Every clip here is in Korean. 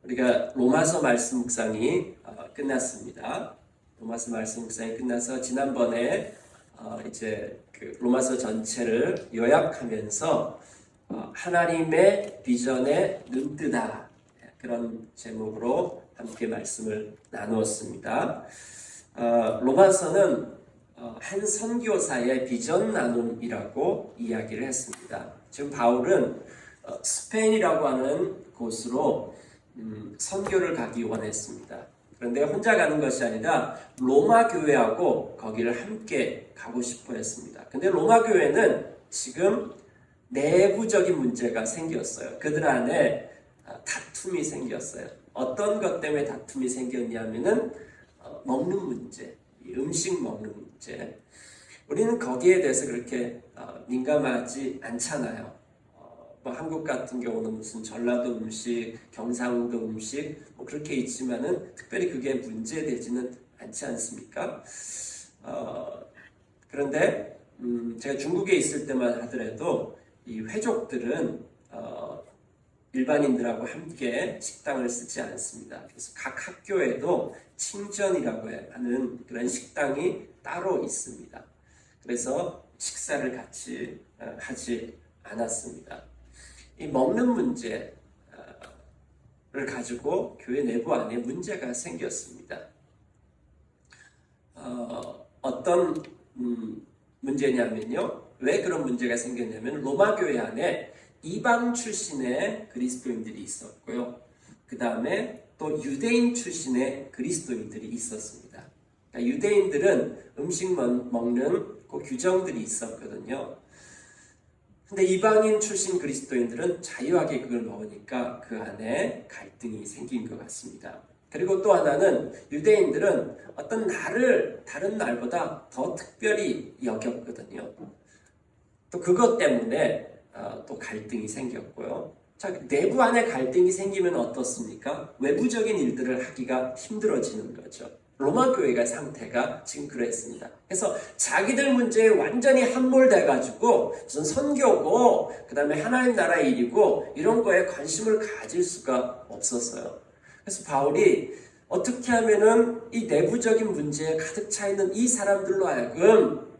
우리가 로마서 말씀 묵상이 끝났습니다. 로마서 말씀 묵상이 끝나서 지난번에 이제 그 로마서 전체를 요약하면서 하나님의 비전에 눈뜨다, 그런 제목으로 함께 말씀을 나누었습니다. 로마서는 한 선교사의 비전 나눔이라고 이야기를 했습니다. 지금 바울은 스페인이라고 하는 곳으로 선교를 가기 원했습니다. 그런데 혼자 가는 것이 아니라 로마 교회하고 거기를 함께 가고 싶어 했습니다. 근데 로마 교회는 지금 내부적인 문제가 생겼어요. 그들 안에 다툼이 생겼어요. 어떤 것 때문에 다툼이 생겼냐면은 먹는 문제, 음식 먹는 문제. 우리는 거기에 대해서 그렇게 민감하지 않잖아요. 뭐 한국 같은 경우는 무슨 전라도 음식, 경상도 음식 뭐 그렇게 있지만은 특별히 그게 문제되지는 않지 않습니까? 그런데 제가 중국에 있을 때만 하더라도 이 회족들은 일반인들하고 함께 식당을 쓰지 않습니다. 그래서 각 학교에도 칭전이라고 하는 그런 식당이 따로 있습니다. 그래서 식사를 같이 하지 않았습니다. 이 먹는 문제를 가지고 교회 내부 안에 문제가 생겼습니다. 어떤 문제냐면요. 왜 그런 문제가 생겼냐면 로마 교회 안에 이방 출신의 그리스도인들이 있었고요. 그 다음에 또 유대인 출신의 그리스도인들이 있었습니다. 그러니까 유대인들은 음식 먹는 그 규정들이 있었거든요. 근데 이방인 출신 그리스도인들은 자유하게 그걸 먹으니까 그 안에 갈등이 생긴 것 같습니다. 그리고 또 하나는 유대인들은 어떤 날을 다른 날보다 더 특별히 여겼거든요. 또 그것 때문에 또 갈등이 생겼고요. 자, 내부 안에 갈등이 생기면 어떻습니까? 외부적인 일들을 하기가 힘들어지는 거죠. 로마 교회가 상태가 지금 그랬습니다. 그래서 자기들 문제에 완전히 함몰돼가지고 무슨 선교고 그 다음에 하나님 나라 일이고 이런 거에 관심을 가질 수가 없었어요. 그래서 바울이 어떻게 하면은 이 내부적인 문제에 가득 차 있는 이 사람들로 하여금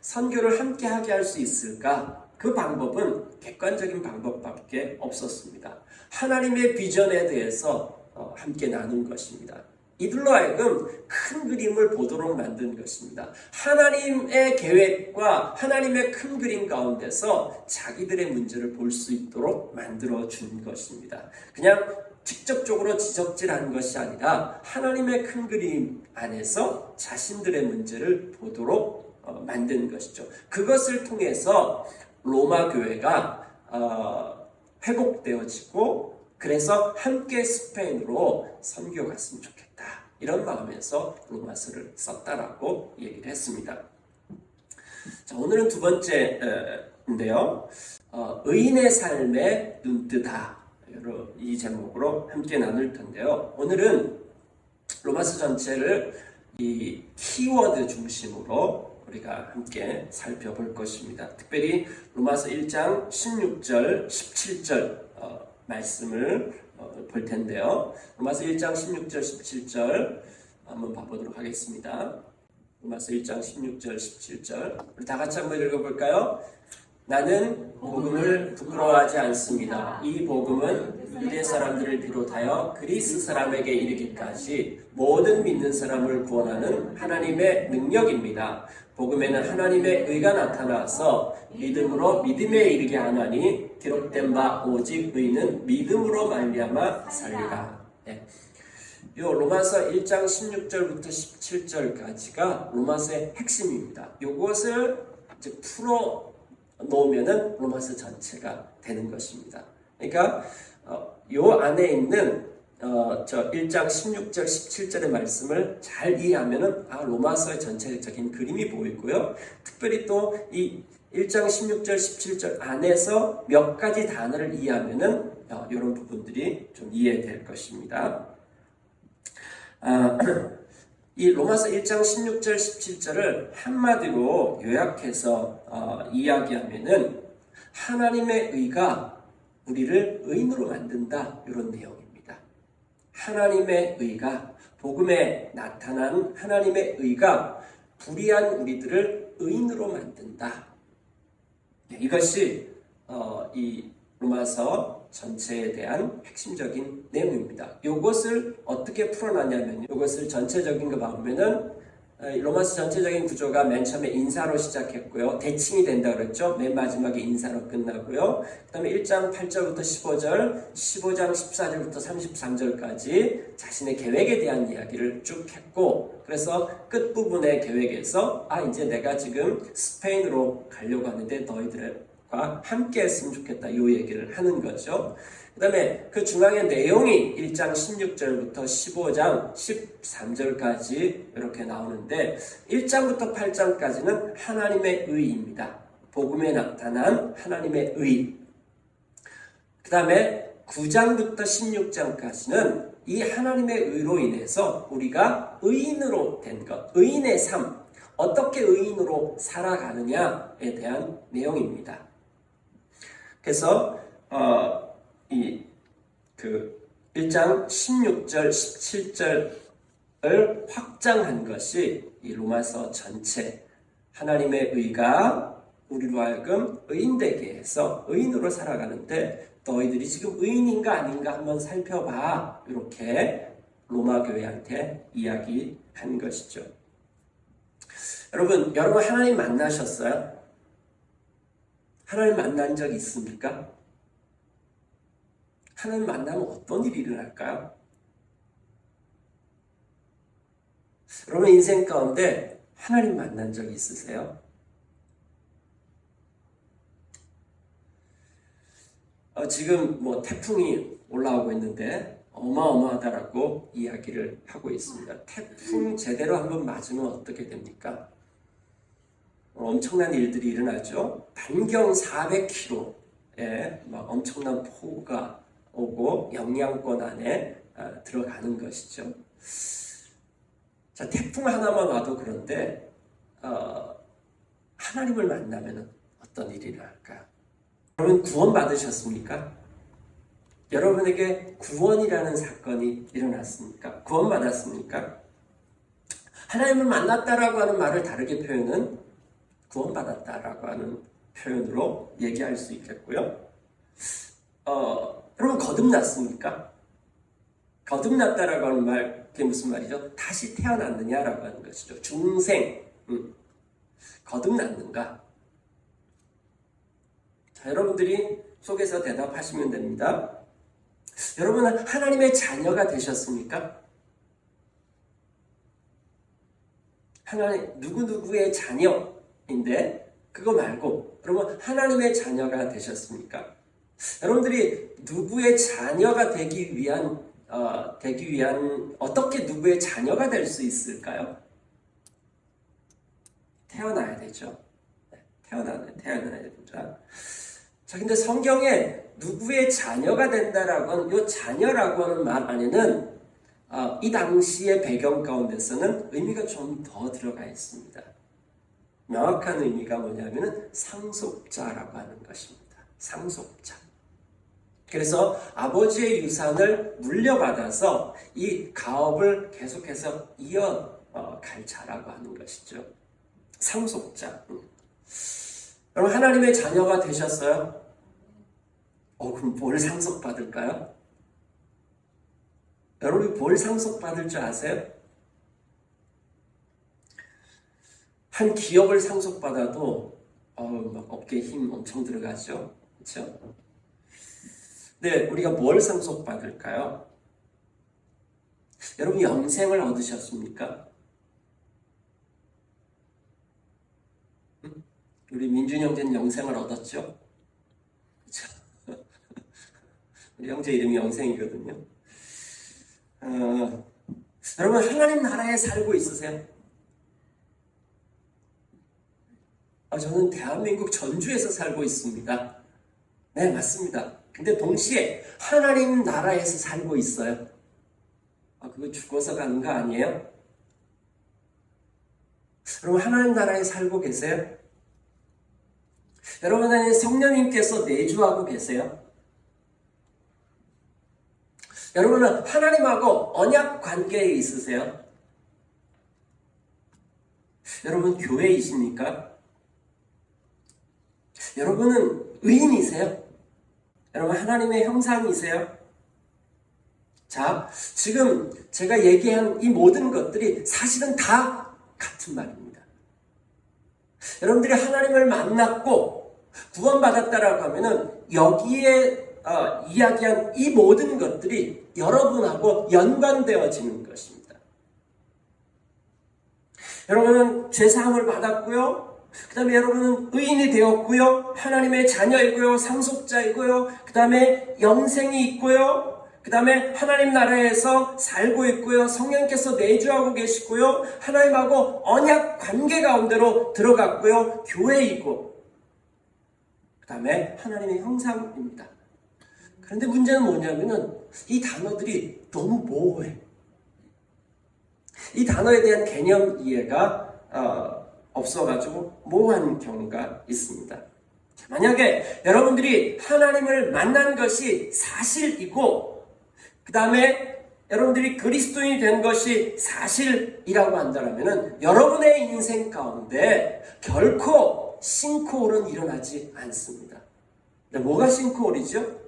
선교를 함께 하게 할 수 있을까? 그 방법은 객관적인 방법밖에 없었습니다. 하나님의 비전에 대해서 함께 나눈 것입니다. 이들로 하여금 큰 그림을 보도록 만든 것입니다. 하나님의 계획과 하나님의 큰 그림 가운데서 자기들의 문제를 볼 수 있도록 만들어 준 것입니다. 그냥 직접적으로 지적질하는 것이 아니라 하나님의 큰 그림 안에서 자신들의 문제를 보도록 만든 것이죠. 그것을 통해서 로마 교회가 회복되어지고 그래서 함께 스페인으로 선교 갔으면 좋겠다. 이런 마음에서 로마서를 썼다라고 얘기를 했습니다. 자, 오늘은 두 번째인데요. 의인의 삶에 눈뜨다. 이 제목으로 함께 나눌 텐데요. 오늘은 로마서 전체를 이 키워드 중심으로 우리가 함께 살펴볼 것입니다. 특별히 로마서 1장 16절, 17절 말씀을 볼 텐데요. 로마서 1장 16절, 17절 한번 봐보도록 하겠습니다. 로마서 1장 16절, 17절 우리 다 같이 한번 읽어볼까요? 나는 복음을 부끄러워하지 않습니다. 이 복음은 유대 사람들을 비롯하여 그리스 사람에게 이르기까지 모든 믿는 사람을 구원하는 하나님의 능력입니다. 복음에는 하나님의 의가 나타나서 믿음으로 믿음에 이르게 하나니 기록된 바 오직 의는 믿음으로 말미암아 살리라. 네. 요 로마서 1장 16절부터 17절까지가 로마서의 핵심입니다. 요것을 이제 풀어 놓으면은 로마서 전체가 되는 것입니다. 그러니까 요 안에 있는 저 1장 16절 17절의 말씀을 잘 이해하면은 로마서의 전체적인 그림이 보이고요. 특별히 또 이 1장 16절 17절 안에서 몇 가지 단어를 이해하면은 이런 부분들이 좀 이해될 것입니다. 이 로마서 1장 16절 17절을 한마디로 요약해서 이야기하면은 하나님의 의가 우리를 의인으로 만든다, 이런 내용입니다. 하나님의 의가, 복음에 나타난 하나님의 의가 불의한 우리들을 의인으로 만든다. 이것이 이 로마서 전체에 대한 핵심적인 내용입니다. 이것을 어떻게 풀어놨냐면, 이것을 전체적인 거 보면은 로마서 전체적인 구조가 맨 처음에 인사로 시작했고요. 대칭이 된다 그랬죠. 맨 마지막에 인사로 끝나고요. 그 다음에 1장 8절부터 15절, 15장 14절부터 33절까지 자신의 계획에 대한 이야기를 쭉 했고, 그래서 끝부분의 계획에서 이제 내가 지금 스페인으로 가려고 하는데 너희들과 함께 했으면 좋겠다, 이 얘기를 하는 거죠. 그 다음에 그 중앙의 내용이 1장 16절부터 15장 13절까지 이렇게 나오는데, 1장부터 8장까지는 하나님의 의입니다. 복음에 나타난 하나님의 의. 그 다음에 9장부터 16장까지는 이 하나님의 의로 인해서 우리가 의인으로 된 것, 의인의 삶, 어떻게 의인으로 살아가느냐에 대한 내용입니다. 그래서 1장 16절, 17절을 확장한 것이 이 로마서 전체, 하나님의 의가 우리로 하여금 의인되게 해서 의인으로 살아가는데, 너희들이 지금 의인인가 아닌가 한번 살펴봐, 이렇게 로마 교회한테 이야기한 것이죠. 여러분 하나님 만나셨어요? 하나님 만난 적 있습니까? 하나님 만나면 어떤 일이 일어날까요? 여러분 인생 가운데 하나님 만난 적 있으세요? 지금 태풍이 올라오고 있는데 어마어마하다라고 이야기를 하고 있습니다. 태풍 제대로 한번 맞으면 어떻게 됩니까? 엄청난 일들이 일어나죠. 반경 400km의 엄청난 폭우가 오고 영향권 안에 들어가는 것이죠. 자, 태풍 하나만 와도 그런데 하나님을 만나면 어떤 일이 일어날까요? 여러분 구원 받으셨습니까? 여러분에게 구원이라는 사건이 일어났습니까? 구원 받았습니까? 하나님을 만났다라고 하는 말을 다르게 표현은 구원 받았다라고 하는 표현으로 얘기할 수 있겠고요. 여러분 거듭났습니까? 거듭났다라고 하는 말, 그게 무슨 말이죠? 다시 태어났느냐라고 하는 것이죠. 중생, 거듭났는가? 자, 여러분들이 속에서 대답하시면 됩니다. 여러분은 하나님의 자녀가 되셨습니까? 하나님, 누구누구의 자녀인데 그거 말고 여러분 하나님의 자녀가 되셨습니까? 여러분들이 누구의 자녀가 되기 위한 어떻게 누구의 자녀가 될 수 있을까요? 태어나야 되죠. 태어나야 됩니다. 자, 근데 성경에 누구의 자녀가 된다라고 하는 이 자녀라고 하는 말 안에는 이 당시의 배경 가운데서는 의미가 좀 더 들어가 있습니다. 명확한 의미가 뭐냐면은 상속자라고 하는 것입니다. 상속자. 그래서 아버지의 유산을 물려받아서 이 가업을 계속해서 이어갈 자라고 하는 것이죠. 상속자. 여러분 하나님의 자녀가 되셨어요? 그럼 뭘 상속받을까요? 여러분이 뭘 상속받을 줄 아세요? 한 기업을 상속받아도 막 어깨에 힘 엄청 들어가죠. 그렇죠? 네, 우리가 뭘 상속받을까요? 여러분 영생을 얻으셨습니까? 우리 민준 형제는 영생을 얻었죠? 그렇죠? 우리 형제 이름이 영생이거든요. 여러분 하나님 나라에 살고 있으세요? 저는 대한민국 전주에서 살고 있습니다. 네, 맞습니다. 근데 동시에 하나님 나라에서 살고 있어요. 그거 죽어서 가는 거 아니에요? 여러분 하나님 나라에 살고 계세요? 여러분 안에 성령님께서 내주하고 계세요? 여러분은 하나님하고 언약 관계에 있으세요? 여러분 교회이십니까? 여러분은 의인이세요? 여러분 하나님의 형상이세요? 자, 지금 제가 얘기한 이 모든 것들이 사실은 다 같은 말입니다. 여러분들이 하나님을 만났고 구원받았다라고 하면은 여기에 이야기한 이 모든 것들이 여러분하고 연관되어지는 것입니다. 여러분은 죄사함을 받았고요. 그 다음에 여러분은 의인이 되었고요. 하나님의 자녀이고요. 상속자이고요. 그 다음에 영생이 있고요. 그 다음에 하나님 나라에서 살고 있고요. 성령께서 내주하고 계시고요. 하나님하고 언약 관계 가운데로 들어갔고요. 교회이고 그 다음에 하나님의 형상입니다. 그런데 문제는 뭐냐면은 이 단어들이 너무 모호해. 이 단어에 대한 개념 이해가 없어가지고 모호한 경우가 있습니다. 만약에 여러분들이 하나님을 만난 것이 사실이고 그 다음에 여러분들이 그리스도인이 된 것이 사실이라고 한다면 여러분의 인생 가운데 결코 싱크홀은 일어나지 않습니다. 뭐가 싱크홀이죠?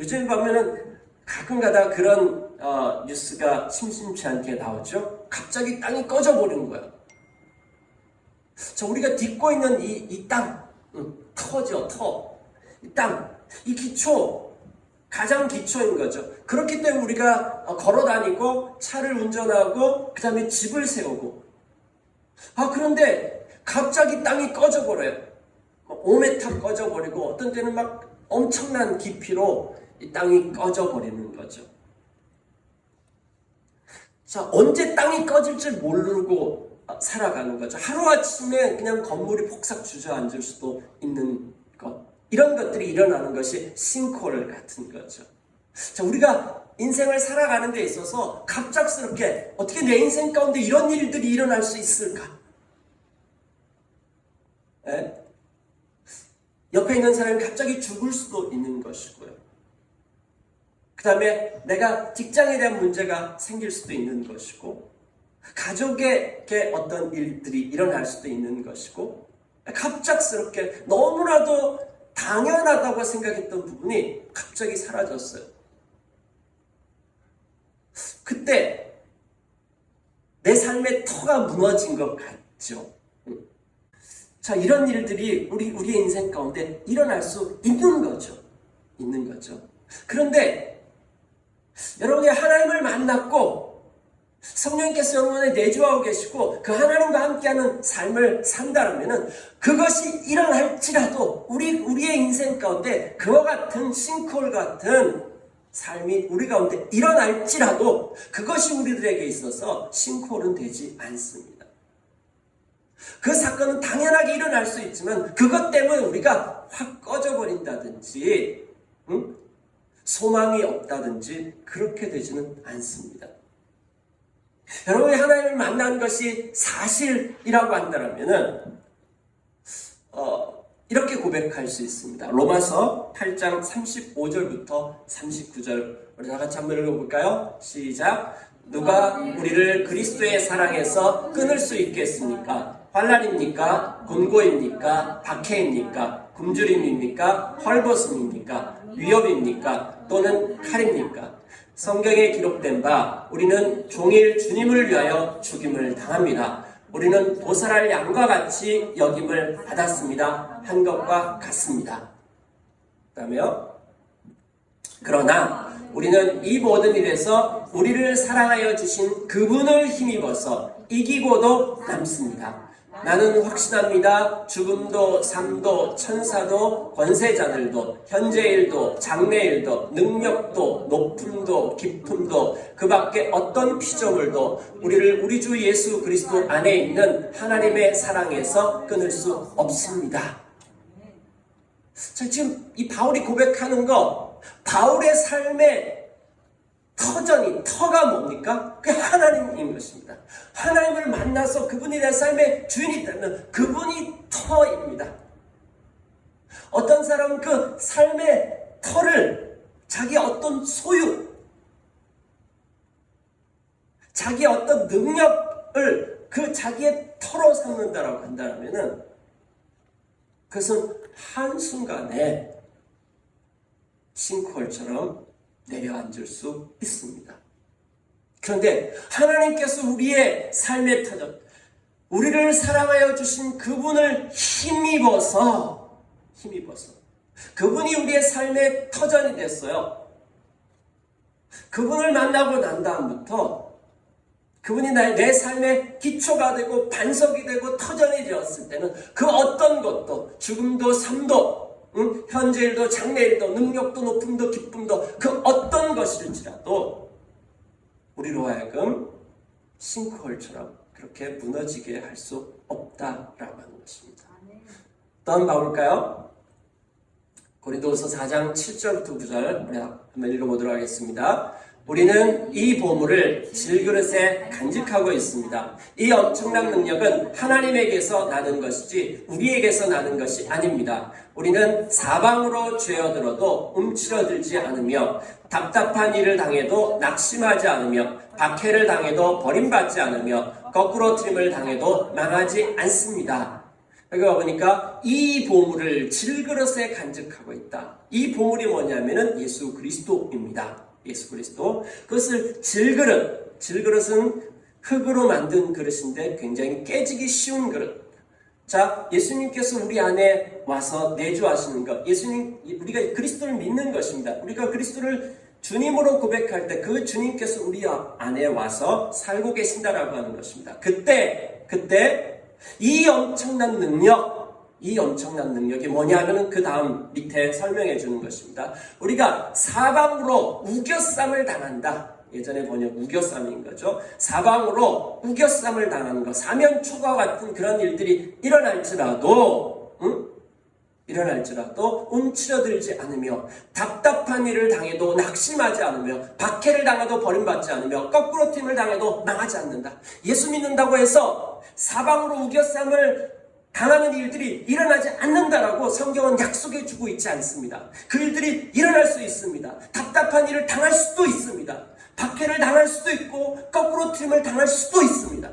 요즘 보면은 가끔 가다 그런 뉴스가 심심치 않게 나오죠. 갑자기 땅이 꺼져버리는 거예요. 자, 우리가 딛고 있는 이 땅, 터죠, 터. 이 땅, 이 기초, 가장 기초인 거죠. 그렇기 때문에 우리가 걸어 다니고, 차를 운전하고, 그 다음에 집을 세우고. 그런데 갑자기 땅이 꺼져버려요. 5m 꺼져버리고, 어떤 때는 막 엄청난 깊이로 이 땅이 꺼져버리는 거죠. 자, 언제 땅이 꺼질 줄 모르고 살아가는 거죠. 하루아침에 그냥 건물이 폭삭 주저앉을 수도 있는 것. 이런 것들이 일어나는 것이 싱크홀 같은 거죠. 자, 우리가 인생을 살아가는 데 있어서 갑작스럽게 어떻게 내 인생 가운데 이런 일들이 일어날 수 있을까? 네? 옆에 있는 사람이 갑자기 죽을 수도 있는 것이고요. 그 다음에 내가 직장에 대한 문제가 생길 수도 있는 것이고 가족에게 어떤 일들이 일어날 수도 있는 것이고 갑작스럽게 너무나도 당연하다고 생각했던 부분이 갑자기 사라졌어요. 그때 내 삶의 터가 무너진 것 같죠. 자, 이런 일들이 우리의 인생 가운데 일어날 수 있는 거죠. 있는 거죠. 그런데 여러분이 하나님을 만났고 성령께서 여러분에 내주하고 계시고 그 하나님과 함께하는 삶을 산다면 그것이 일어날지라도 우리의 인생 가운데 그와 같은 싱크홀 같은 삶이 우리 가운데 일어날지라도 그것이 우리들에게 있어서 싱크홀은 되지 않습니다. 그 사건은 당연하게 일어날 수 있지만 그것 때문에 우리가 확 꺼져버린다든지 소망이 없다든지 그렇게 되지는 않습니다. 여러분이 하나님을 만난 것이 사실이라고 한다면 이렇게 고백할 수 있습니다. 로마서 8장 35절부터 39절 우리 다 같이 한번 읽어볼까요? 시작. 누가 우리를 그리스도의 사랑에서 끊을 수 있겠습니까? 환난입니까? 곤고입니까? 박해입니까? 굶주림입니까? 헐벗음입니까? 위협입니까? 또는 칼입니까? 성경에 기록된 바 우리는 종일 주님을 위하여 죽임을 당합니다. 우리는 도살할 양과 같이 여김을 받았습니다. 한 것과 같습니다. 그 다음에요. 그러나 우리는 이 모든 일에서 우리를 사랑하여 주신 그분을 힘입어서 이기고도 남습니다. 나는 확신합니다. 죽음도 삶도 천사도 권세자들도 현재일도 장래일도 능력도 높음도 깊음도 그 밖에 어떤 피조물도 우리를 우리 주 예수 그리스도 안에 있는 하나님의 사랑에서 끊을 수 없습니다. 자, 지금 이 바울이 고백하는 거 바울의 삶의 터가 뭡니까? 그게 하나님인 것입니다. 하나님을 만나서 그분이 내 삶의 주인이 되면 그분이 터입니다. 어떤 사람은 그 삶의 터를 자기 어떤 소유, 자기의 어떤 능력을 그 자기의 터로 삼는다라고 한다면은 그것은 한순간에 싱크홀처럼 내려앉을 수 있습니다. 그런데 하나님께서 우리의 삶의 터전, 우리를 사랑하여 주신 그분을 힘입어서 그분이 우리의 삶의 터전이 됐어요. 그분을 만나고 난 다음부터 그분이 내 삶의 기초가 되고 반석이 되고 터전이 되었을 때는 그 어떤 것도, 죽음도 삶도, 현재일도 장래일도, 능력도 높음도 기쁨도, 그 어떤 것일지라도 우리로 하여금 싱크홀처럼 그렇게 무너지게 할 수 없다라고 하는 것입니다. 또 한번 봐볼까요? 고린도후서 4장 7절부터 9절 우리 한번 읽어보도록 하겠습니다. 우리는 이 보물을 질그릇에 간직하고 있습니다. 이 엄청난 능력은 하나님에게서 나는 것이지 우리에게서 나는 것이 아닙니다. 우리는 사방으로 죄어들어도 움츠러들지 않으며 답답한 일을 당해도 낙심하지 않으며 박해를 당해도 버림받지 않으며 거꾸로 트림을 당해도 망하지 않습니다. 여기 보니까 이 보물을 질그릇에 간직하고 있다. 이 보물이 뭐냐면은 예수 그리스도입니다. 예수 그리스도. 그것을 질그릇은 흑으로 만든 그릇인데 굉장히 깨지기 쉬운 그릇. 자, 예수님께서 우리 안에 와서 내주하시는 것, 우리가 그리스도를 믿는 것입니다. 우리가 그리스도를 주님으로 고백할 때 그 주님께서 우리 안에 와서 살고 계신다라고 하는 것입니다. 그때 이 엄청난 능력이 뭐냐면은 그 다음 밑에 설명해 주는 것입니다. 우리가 사방으로 우겨쌈을 당한다. 예전에 번역 우겨쌈인 거죠. 사방으로 우겨쌈을 당하는 것, 사면초가 같은 그런 일들이 일어날지라도 움츠러들지 않으며 답답한 일을 당해도 낙심하지 않으며 박해를 당해도 버림받지 않으며 거꾸로 팀을 당해도 망하지 않는다. 예수 믿는다고 해서 사방으로 우겨쌈을 당하는 일들이 일어나지 않는다라고 성경은 약속해 주고 있지 않습니다. 그 일들이 일어날 수 있습니다. 답답한 일을 당할 수도 있습니다. 박해를 당할 수도 있고 거꾸로 트림을 당할 수도 있습니다.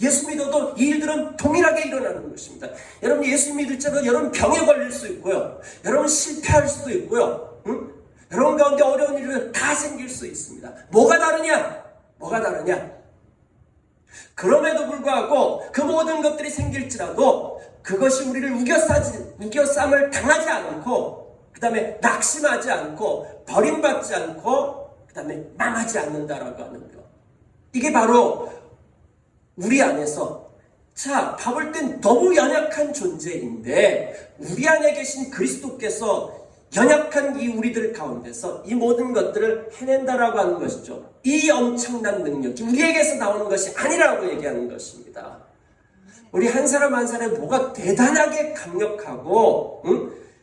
예수 믿어도 이 일들은 동일하게 일어나는 것입니다. 여러분 예수 믿을지라도 여러분 병에 걸릴 수 있고요. 여러분 실패할 수도 있고요. 여러분 가운데 어려운 일이 다 생길 수 있습니다. 뭐가 다르냐? 그럼에도 불구하고 그 모든 것들이 생길지라도 그것이 우리를 우겨쌈을 당하지 않고 그 다음에 낙심하지 않고 버림받지 않고 그 다음에 망하지 않는다라고 하는 것. 이게 바로 우리 안에서 바볼 땐 너무 연약한 존재인데 우리 안에 계신 그리스도께서 연약한 이 우리들 가운데서 이 모든 것들을 해낸다라고 하는 것이죠. 이 엄청난 능력이 우리에게서 나오는 것이 아니라고 얘기하는 것입니다. 우리 한 사람 한 사람이 뭐가 대단하게 강력하고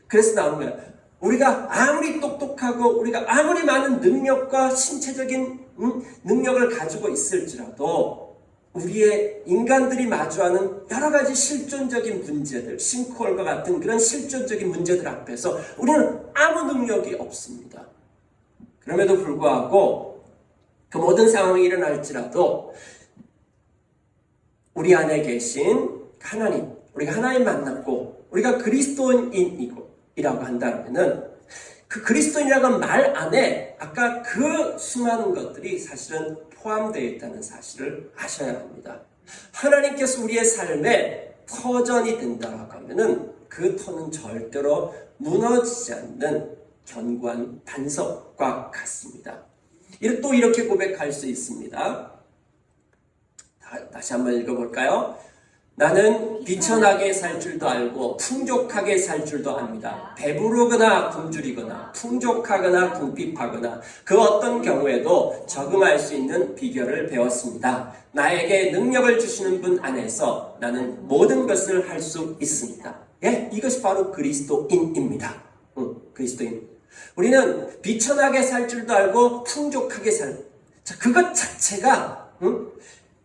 그래서 나오는 거예요. 우리가 아무리 똑똑하고 우리가 아무리 많은 능력과 신체적인 능력을 가지고 있을지라도 우리의 인간들이 마주하는 여러 가지 실존적인 문제들, 싱크홀과 같은 그런 실존적인 문제들 앞에서 우리는 아무 능력이 없습니다. 그럼에도 불구하고 그 모든 상황이 일어날지라도 우리 안에 계신 하나님, 우리가 하나님 만났고 우리가 그리스도인이라고 한다면은 그 그리스도인이라는 말 안에 아까 그 수많은 것들이 사실은 포함되어 있다는 사실을 아셔야 합니다. 하나님께서 우리의 삶에 터전이 된다고 하면은 그 터는 절대로 무너지지 않는 견고한 반석과 같습니다. 또 이렇게 고백할 수 있습니다. 다시 한번 읽어볼까요? 나는 비천하게 살 줄도 알고 풍족하게 살 줄도 압니다. 배부르거나 굶주리거나 풍족하거나 궁핍하거나 그 어떤 경우에도 적응할 수 있는 비결을 배웠습니다. 나에게 능력을 주시는 분 안에서 나는 모든 것을 할 수 있습니다. 예, 이것이 바로 그리스도인입니다. 그리스도인. 우리는 비천하게 살 줄도 알고 풍족하게 그것 자체가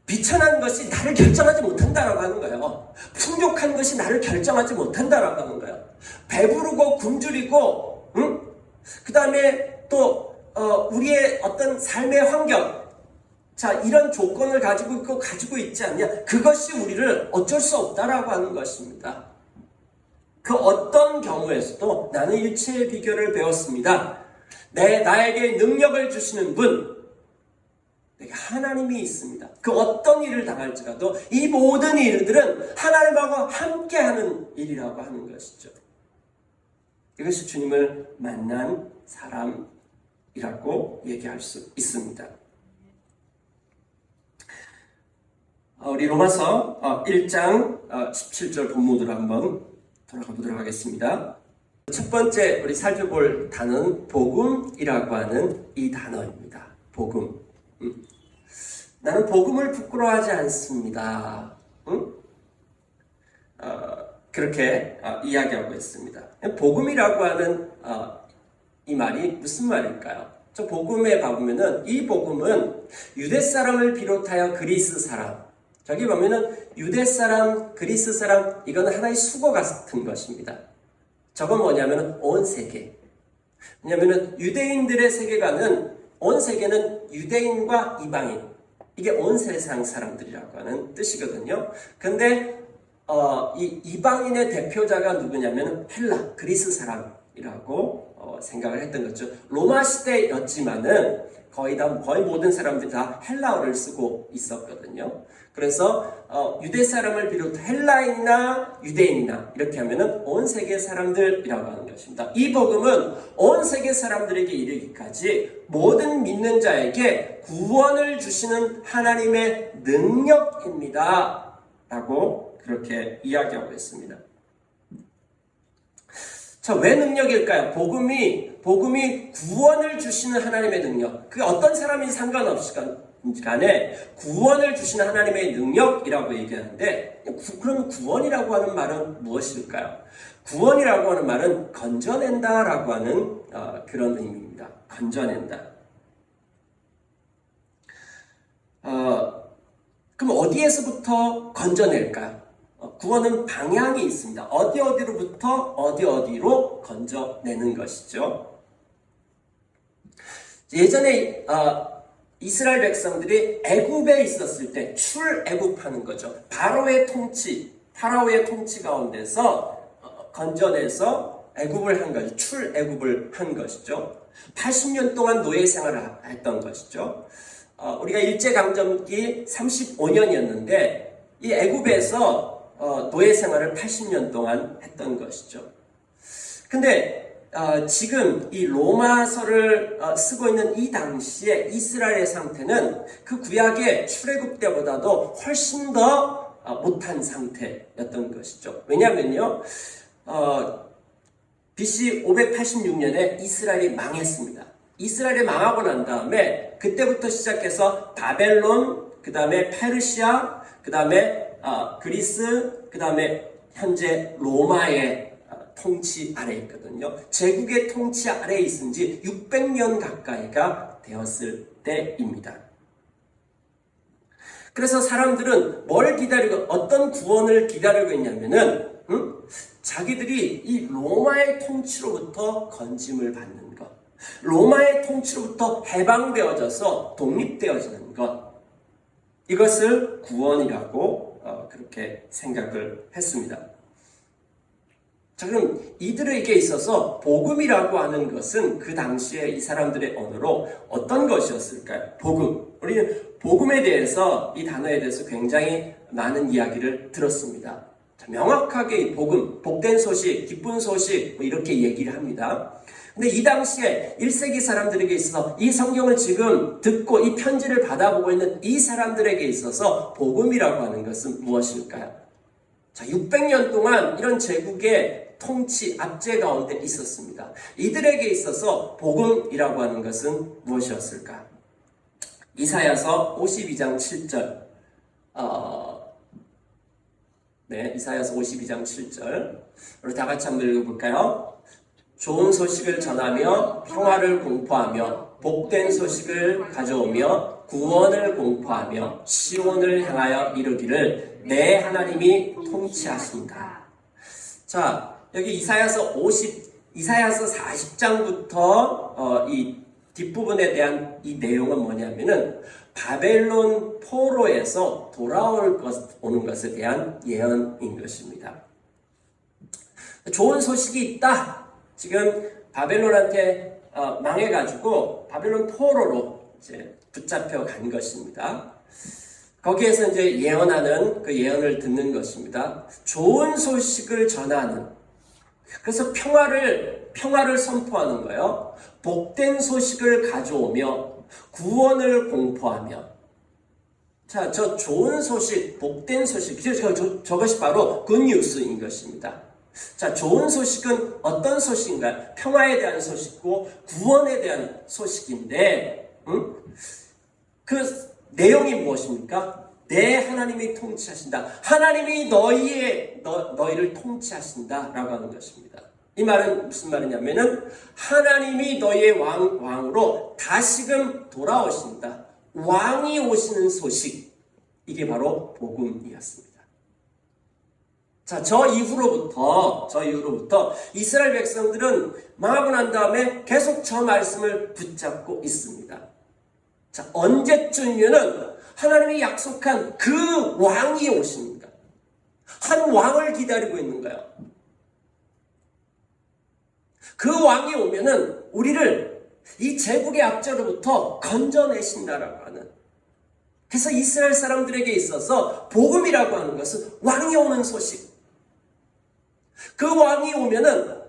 비천한 것이 나를 결정하지 못한다라고 하는 거예요. 풍족한 것이 나를 결정하지 못한다라고 하는 거예요. 배부르고 굶주리고, 그 다음에 또 우리의 어떤 삶의 환경, 자, 이런 조건을 가지고 있지 않냐? 그것이 우리를 어쩔 수 없다라고 하는 것입니다. 그 어떤 경우에서도 나는 일체의 비결을 배웠습니다. 나에게 능력을 주시는 분, 내게 하나님이 있습니다. 그 어떤 일을 당할지라도 이 모든 일들은 하나님하고 함께하는 일이라고 하는 것이죠. 이것이 주님을 만난 사람이라고 얘기할 수 있습니다. 우리 로마서 1장 17절 본문으로 한번 돌아가 보도록 하겠습니다. 첫 번째 우리 살펴볼 단어는 복음이라고 하는 이 단어입니다. 복음. 나는 복음을 부끄러워하지 않습니다. 그렇게 이야기하고 있습니다. 복음이라고 하는 이 말이 무슨 말일까요? 저 복음에 보면은 이 복음은 유대 사람을 비롯하여 그리스 사람, 저기 보면은 유대 사람, 그리스 사람, 이거는 하나의 수거 같은 것입니다. 저건 뭐냐면은 온 세계. 왜냐면은 유대인들의 세계관은 온 세계는 유대인과 이방인, 이게 온 세상 사람들이라고 하는 뜻이거든요. 근데 이 이방인의 대표자가 누구냐면 헬라, 그리스 사람이라고 생각을 했던 거죠. 로마 시대였지만은 거의 모든 사람들이 다 헬라어를 쓰고 있었거든요. 그래서 유대 사람을 비롯해 헬라인이나 유대인이나 이렇게 하면은 온 세계 사람들이라고 하는 것입니다. 이 복음은 온 세계 사람들에게 이르기까지 모든 믿는 자에게 구원을 주시는 하나님의 능력입니다. 라고 그렇게 이야기하고 있습니다. 자, 왜 능력일까요? 복음이 구원을 주시는 하나님의 능력. 그게 어떤 사람이 상관없이 간에 구원을 주시는 하나님의 능력이라고 얘기하는데, 그럼 구원이라고 하는 말은 무엇일까요? 구원이라고 하는 말은 건져낸다라고 하는 그런 의미입니다. 건져낸다. 그럼 어디에서부터 건져낼까요? 구원은 방향이 있습니다. 어디로부터 어디로 건져내는 것이죠. 예전에 이스라엘 백성들이 애굽에 있었을 때 출애굽하는 거죠. 파라오의 통치 가운데서 건져내서 애굽을 한 것이 출애굽을 한 것이죠. 80년 동안 노예 생활을 했던 것이죠. 우리가 일제강점기 35년이었는데 이 애굽에서 노예 생활을 80년 동안 했던 것이죠. 근데 지금 이 로마서를 쓰고 있는 이 당시에 이스라엘의 상태는 그 구약의 출애굽 때보다도 훨씬 더 못한 상태였던 것이죠. 왜냐하면요, BC 586년에 이스라엘이 망했습니다. 이스라엘이 망하고 난 다음에 그때부터 시작해서 바벨론, 그 다음에 페르시아, 그 다음에 그리스, 그 다음에 현재 로마의 통치 아래에 있거든요. 제국의 통치 아래에 있은 지 600년 가까이가 되었을 때입니다. 그래서 사람들은 뭘 기다리고 어떤 구원을 기다리고 있냐면은 자기들이 이 로마의 통치로부터 건짐을 받는 것, 로마의 통치로부터 해방되어져서 독립되어지는 것, 이것을 구원이라고 그렇게 생각을 했습니다. 자, 그럼 이들에게 있어서 복음이라고 하는 것은 그 당시에 이 사람들의 언어로 어떤 것이었을까요? 복음. 우리는 복음에 대해서, 이 단어에 대해서 굉장히 많은 이야기를 들었습니다. 자, 명확하게 이 복음, 복된 소식, 기쁜 소식 이렇게 얘기를 합니다. 근데 이 당시에 1세기 사람들에게 있어서 이 성경을 지금 듣고 이 편지를 받아보고 있는 이 사람들에게 있어서 복음이라고 하는 것은 무엇일까요? 자, 600년 동안 이런 제국의 통치, 압제 가운데 있었습니다. 이들에게 있어서 복음이라고 하는 것은 무엇이었을까? 이사야서 52장 7절. 이사야서 52장 7절. 우리 다 같이 한번 읽어볼까요? 좋은 소식을 전하며 평화를 공포하며 복된 소식을 가져오며 구원을 공포하며 시온을 향하여 이르기를 내 하나님이 통치하신다. 자, 여기 이사야서 40장부터 이 뒷부분에 대한 이 내용은 뭐냐면은 바벨론 포로에서 오는 것에 대한 예언인 것입니다. 좋은 소식이 있다. 지금 바벨론한테 망해가지고 바벨론 포로로 이제 붙잡혀 간 것입니다. 거기에서 이제 예언하는 그 예언을 듣는 것입니다. 좋은 소식을 전하는, 그래서 평화를 선포하는 거예요. 복된 소식을 가져오며 구원을 공포하며. 자, 저 좋은 소식, 복된 소식, 저것이 바로 굿뉴스인 것입니다. 자, 좋은 소식은 어떤 소식인가요? 평화에 대한 소식이고 구원에 대한 소식인데, 그 내용이 무엇입니까? 내 하나님이 통치하신다. 하나님이 너희를 통치하신다 라고 하는 것입니다. 이 말은 무슨 말이냐면은 하나님이 너희의 왕으로 다시금 돌아오신다. 왕이 오시는 소식. 이게 바로 복음이었습니다. 자, 저 이후로부터 이스라엘 백성들은 망하고 난 다음에 계속 저 말씀을 붙잡고 있습니다. 자, 언제쯤이면은 하나님이 약속한 그 왕이 오십니다. 한 왕을 기다리고 있는 거예요. 그 왕이 오면은 우리를 이 제국의 압제로부터 건져내신다라고 하는. 그래서 이스라엘 사람들에게 있어서 복음이라고 하는 것은 왕이 오는 소식. 그 왕이 오면은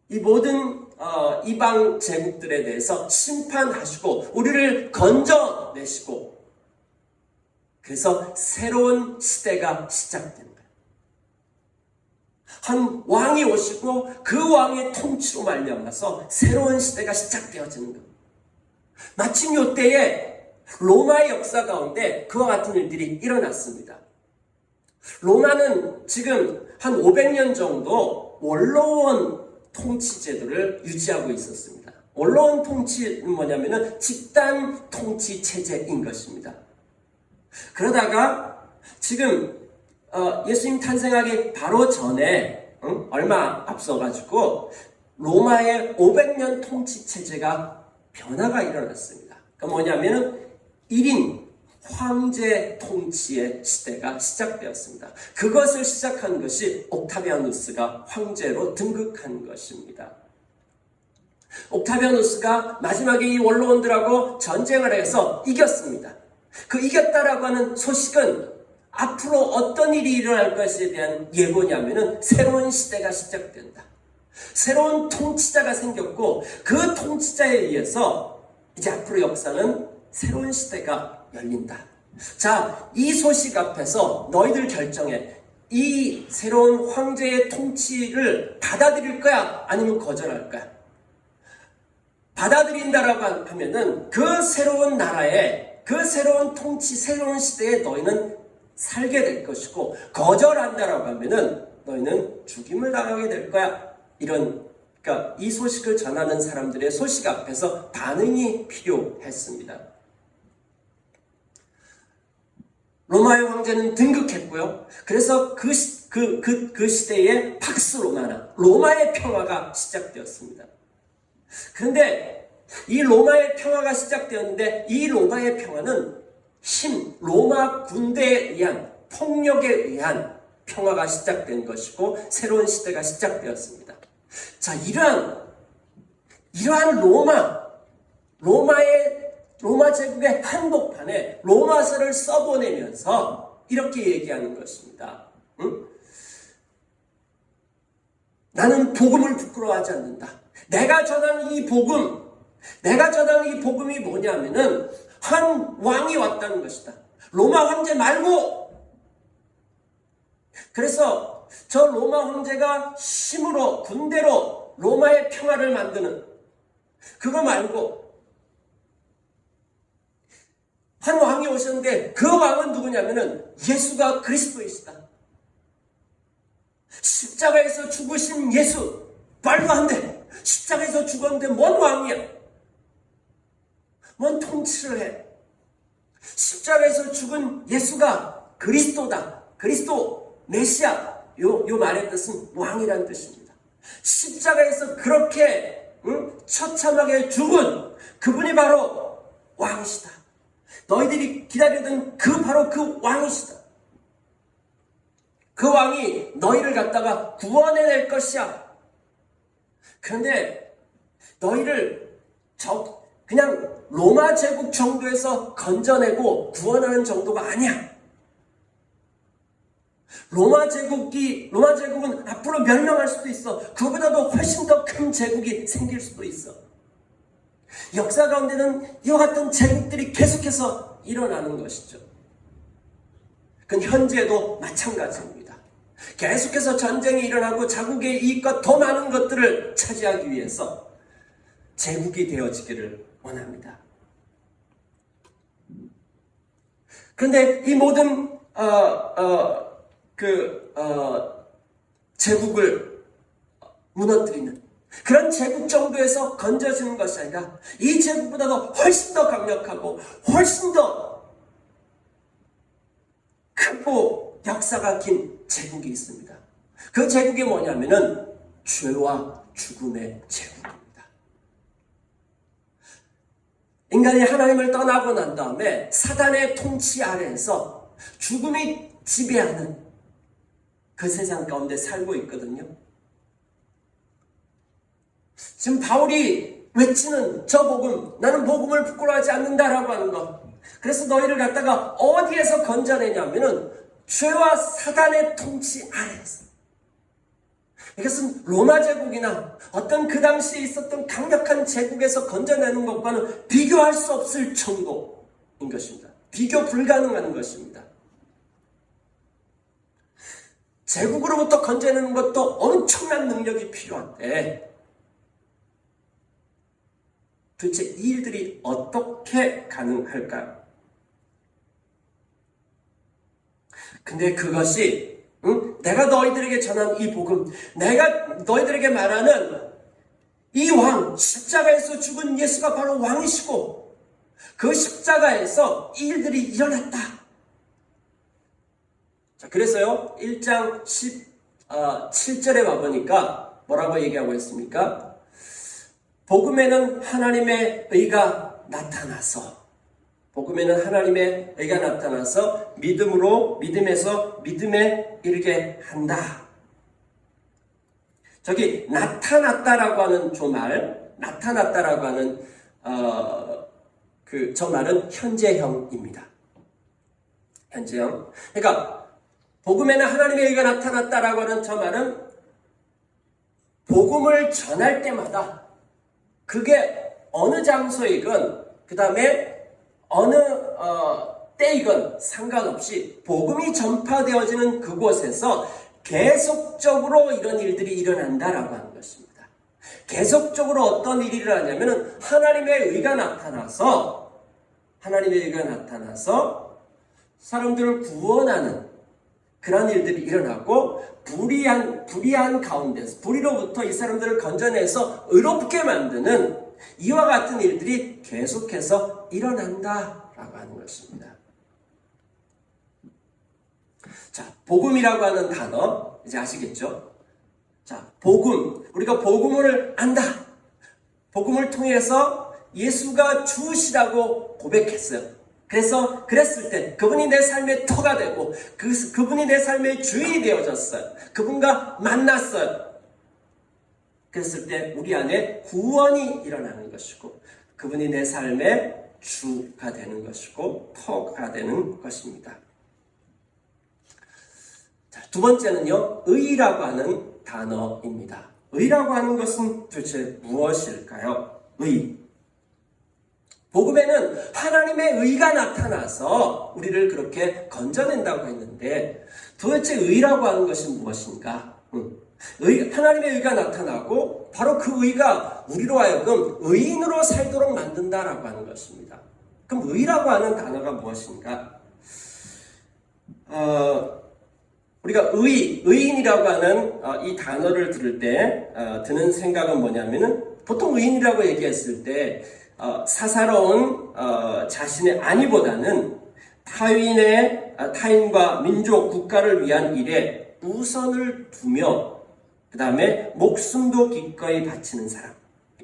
이 모든 이방 제국들에 대해서 심판하시고 우리를 건져내시고, 그래서 새로운 시대가 시작됩니다. 한 왕이 오시고 그 왕의 통치로 말미암아서 새로운 시대가 시작되어지는 겁니다. 마침 이때에 로마의 역사 가운데 그와 같은 일들이 일어났습니다. 로마는 지금 한 500년 정도 원로원 통치 제도를 유지하고 있었습니다. 원로원 통치는 뭐냐면은 집단 통치 체제인 것입니다. 그러다가 지금 예수님 탄생하기 바로 전에 얼마 앞서가지고 로마의 500년 통치 체제가 변화가 일어났습니다. 그러니까 뭐냐면은 1인 황제 통치의 시대가 시작되었습니다. 그것을 시작한 것이 옥타비아누스가 황제로 등극한 것입니다. 옥타비아누스가 마지막에 이 원로원들하고 전쟁을 해서 이겼습니다. 그 이겼다라고 하는 소식은 앞으로 어떤 일이 일어날 것에 대한 예고냐면은 새로운 시대가 시작된다. 새로운 통치자가 생겼고 그 통치자에 의해서 이제 앞으로 역사는 새로운 시대가 열린다. 자, 이 소식 앞에서 너희들 결정해. 이 새로운 황제의 통치를 받아들일 거야? 아니면 거절할 거야? 받아들인다라고 하면은 그 새로운 나라에, 그 새로운 통치, 새로운 시대에 너희는 살게 될 것이고, 거절한다라고 하면은 너희는 죽임을 당하게 될 거야. 그러니까 이 소식을 전하는 사람들의 소식 앞에서 반응이 필요했습니다. 로마의 황제는 등극했고요. 그래서 그 시대에 팍스 로마나, 로마의 평화가 시작되었습니다. 그런데 이 로마의 평화가 시작되었는데 이 로마의 평화는 로마 군대에 의한, 폭력에 의한 평화가 시작된 것이고 새로운 시대가 시작되었습니다. 자, 이러한 로마 제국의 한복판에 로마서를 써보내면서 이렇게 얘기하는 것입니다. 나는 복음을 부끄러워하지 않는다. 내가 전하는 이 복음이 뭐냐면은 한 왕이 왔다는 것이다. 로마 황제 말고. 그래서 저 로마 황제가 힘으로, 군대로 로마의 평화를 만드는 그거 말고 한 왕이 오셨는데 그 왕은 누구냐면은 예수가 그리스도이시다. 십자가에서 죽으신 예수. 말도 안 돼. 십자가에서 죽었는데 뭔 왕이야? 뭔 통치를 해? 십자가에서 죽은 예수가 그리스도다. 그리스도, 메시아. 요 말의 뜻은 왕이라는 뜻입니다. 십자가에서 그렇게 처참하게 죽은 그분이 바로 왕이시다. 너희들이 기다리던 바로 그 왕이시다. 그 왕이 너희를 갖다가 구원해낼 것이야. 그런데 너희를 그냥 로마 제국 정도에서 건져내고 구원하는 정도가 아니야. 로마 제국은 앞으로 멸망할 수도 있어. 그보다도 훨씬 더 큰 제국이 생길 수도 있어. 역사 가운데는 이와 같은 제국들이 계속해서 일어나는 것이죠. 그건 현재도 마찬가지입니다. 계속해서 전쟁이 일어나고 자국의 이익과 더 많은 것들을 차지하기 위해서 제국이 되어지기를 원합니다. 그런데 이 모든 제국을 무너뜨리는 그런 제국 정도에서 건져지는 것이 아니라 이 제국보다도 훨씬 더 강력하고 훨씬 더 크고 역사가 긴 제국이 있습니다. 그 제국이 뭐냐면은 죄와 죽음의 제국입니다. 인간이 하나님을 떠나고 난 다음에 사단의 통치 아래에서 죽음이 지배하는 그 세상 가운데 살고 있거든요. 지금 바울이 외치는 저 복음, 나는 복음을 부끄러워하지 않는다라고 하는 것. 그래서 너희를 갖다가 어디에서 건져내냐면은 죄와 사단의 통치 아래에서. 이것은 로마 제국이나 어떤 그 당시에 있었던 강력한 제국에서 건져내는 것과는 비교할 수 없을 정도인 것입니다. 비교 불가능한 것입니다. 제국으로부터 건져내는 것도 엄청난 능력이 필요한데 도대체 이 일들이 어떻게 가능할까요? 근데 그것이 내가 너희들에게 전한 이 복음, 내가 너희들에게 말하는 이 왕, 십자가에서 죽은 예수가 바로 왕이시고 그 십자가에서 이 일들이 일어났다. 자, 그래서요 1장 17절에 와보니까 뭐라고 얘기하고 있습니까? 복음에는 하나님의 의가 나타나서 믿음에서 믿음에 이르게 한다. 저기 나타났다라고 하는 나타났다라고 하는 저 말은 현재형입니다. 현재형. 그러니까 복음에는 하나님의 의가 나타났다라고 하는 저 말은 복음을 전할 때마다 그게 어느 장소이건 그 다음에 어느 때이건 상관없이 복음이 전파되어지는 그곳에서 계속적으로 이런 일들이 일어난다라고 하는 것입니다. 계속적으로 어떤 일이 일어나냐면 하나님의 의가 나타나서 사람들을 구원하는 그런 일들이 일어나고 불의한 가운데서 불의로부터 이 사람들을 건져내서 의롭게 만드는 이와 같은 일들이 계속해서 일어난다라고 하는 것입니다. 자, 복음이라고 하는 단어 이제 아시겠죠? 자, 복음, 우리가 복음을 안다. 복음을 통해서 예수가 주시라고 고백했어요. 그랬을 때 그분이 내 삶의 터가 되고 그분이 내 삶의 주인이 되어졌어요. 그분과 만났어요. 그랬을 때 우리 안에 구원이 일어나는 것이고 그분이 내 삶의 주가 되는 것이고 터가 되는 것입니다. 자, 두 번째는요, 의라고 하는 단어입니다. 의라고 하는 것은 도대체 무엇일까요? 의. 복음에는 하나님의 의가 나타나서 우리를 그렇게 건져낸다고 했는데 도대체 의라고 하는 것이 무엇인가? 하나님의 의가 나타나고 바로 그 의가 우리로 하여금 의인으로 살도록 만든다라고 하는 것입니다. 그럼 의라고 하는 단어가 무엇인가? 우리가 의인이라고 하는 이 단어를 들을 때 드는 생각은 뭐냐면은 보통 의인이라고 얘기했을 때 사사로운 자신의 안위보다는 타인과 민족, 국가를 위한 일에 우선을 두며 그 다음에 목숨도 기꺼이 바치는 사람.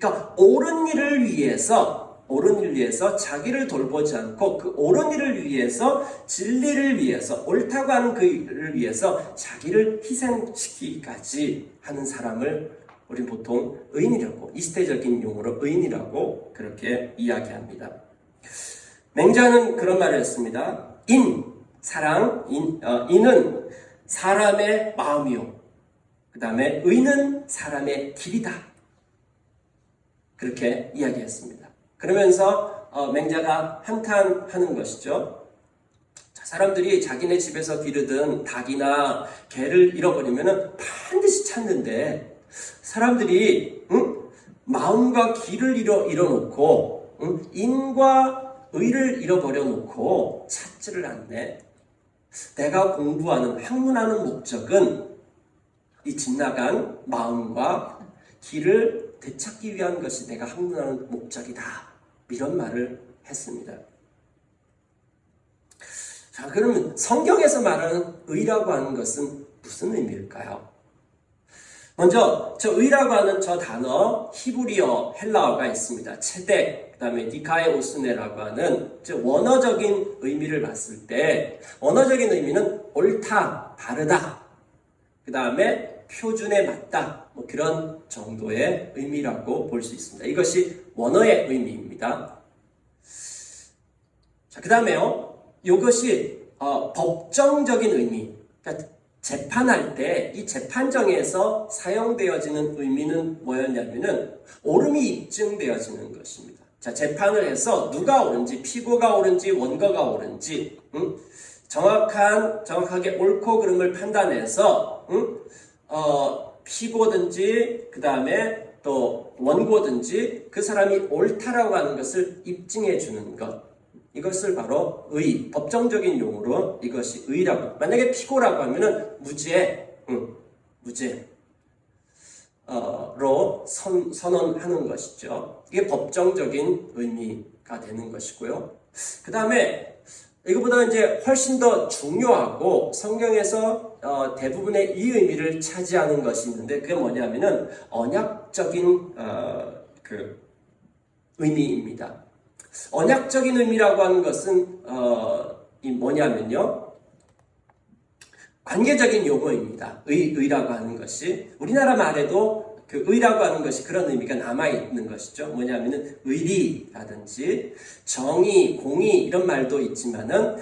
그러니까 옳은 일을 위해서 자기를 돌보지 않고 그 옳은 일을 위해서, 진리를 위해서, 옳다고 하는 그 일을 위해서 자기를 희생시키기까지 하는 사람을 우리는 보통 의인이라고, 이 시대적인 용어로 의인이라고 그렇게 이야기합니다. 맹자는 그런 말을 했습니다. 인은 사람의 마음이요, 그 다음에 의는 사람의 길이다, 그렇게 이야기했습니다. 그러면서 맹자가 한탄하는 것이죠. 사람들이 자기네 집에서 기르던 닭이나 개를 잃어버리면 반드시 찾는데, 사람들이 마음과 길을 잃어놓고 인과 의를 잃어버려 놓고 찾지를 않네. 내가 공부하는, 학문하는 목적은 이 빗나간 마음과 길을 되찾기 위한 것이 내가 학문하는 목적이다, 이런 말을 했습니다. 자, 그러면 성경에서 말하는 의라고 하는 것은 무슨 의미일까요? 먼저 저 의라고 하는 저 단어, 히브리어, 헬라어가 있습니다. 체덱, 그 다음에 디카에오스네라고 하는 원어적인 의미를 봤을 때, 원어적인 의미는 옳다, 바르다, 그 다음에 표준에 맞다, 뭐 그런 정도의 의미라고 볼 수 있습니다. 이것이 원어의 의미입니다. 자, 그 다음에요, 이것이 법정적인 의미, 그러니까 재판할 때 이 재판정에서 사용되어지는 의미는 뭐였냐면은 옳음이 입증되어지는 것입니다. 자, 재판을 해서 누가 옳은지, 피고가 옳은지 원고가 옳은지 정확하게 옳고 그름을 판단해서 피고든지 그 다음에 또 원고든지 그 사람이 옳다라고 하는 것을 입증해 주는 것, 이것을 바로 의, 법정적인 용어로 이것이 의라고. 만약에 피고라고 하면은 무죄로 선언하는 것이죠. 이게 법정적인 의미가 되는 것이고요. 그 다음에 이거보다 이제 훨씬 더 중요하고 성경에서 대부분의 이 의미를 차지하는 것이 있는데, 그게 뭐냐면은 언약적인 그 의미입니다. 언약적인 의미라고 하는 것은 뭐냐면요, 관계적인 용어입니다. 의라고 하는 것이 우리나라 말에도 그 의라고 하는 것이 그런 의미가 남아있는 것이죠. 뭐냐면은 의리라든지 정의, 공의 이런 말도 있지만은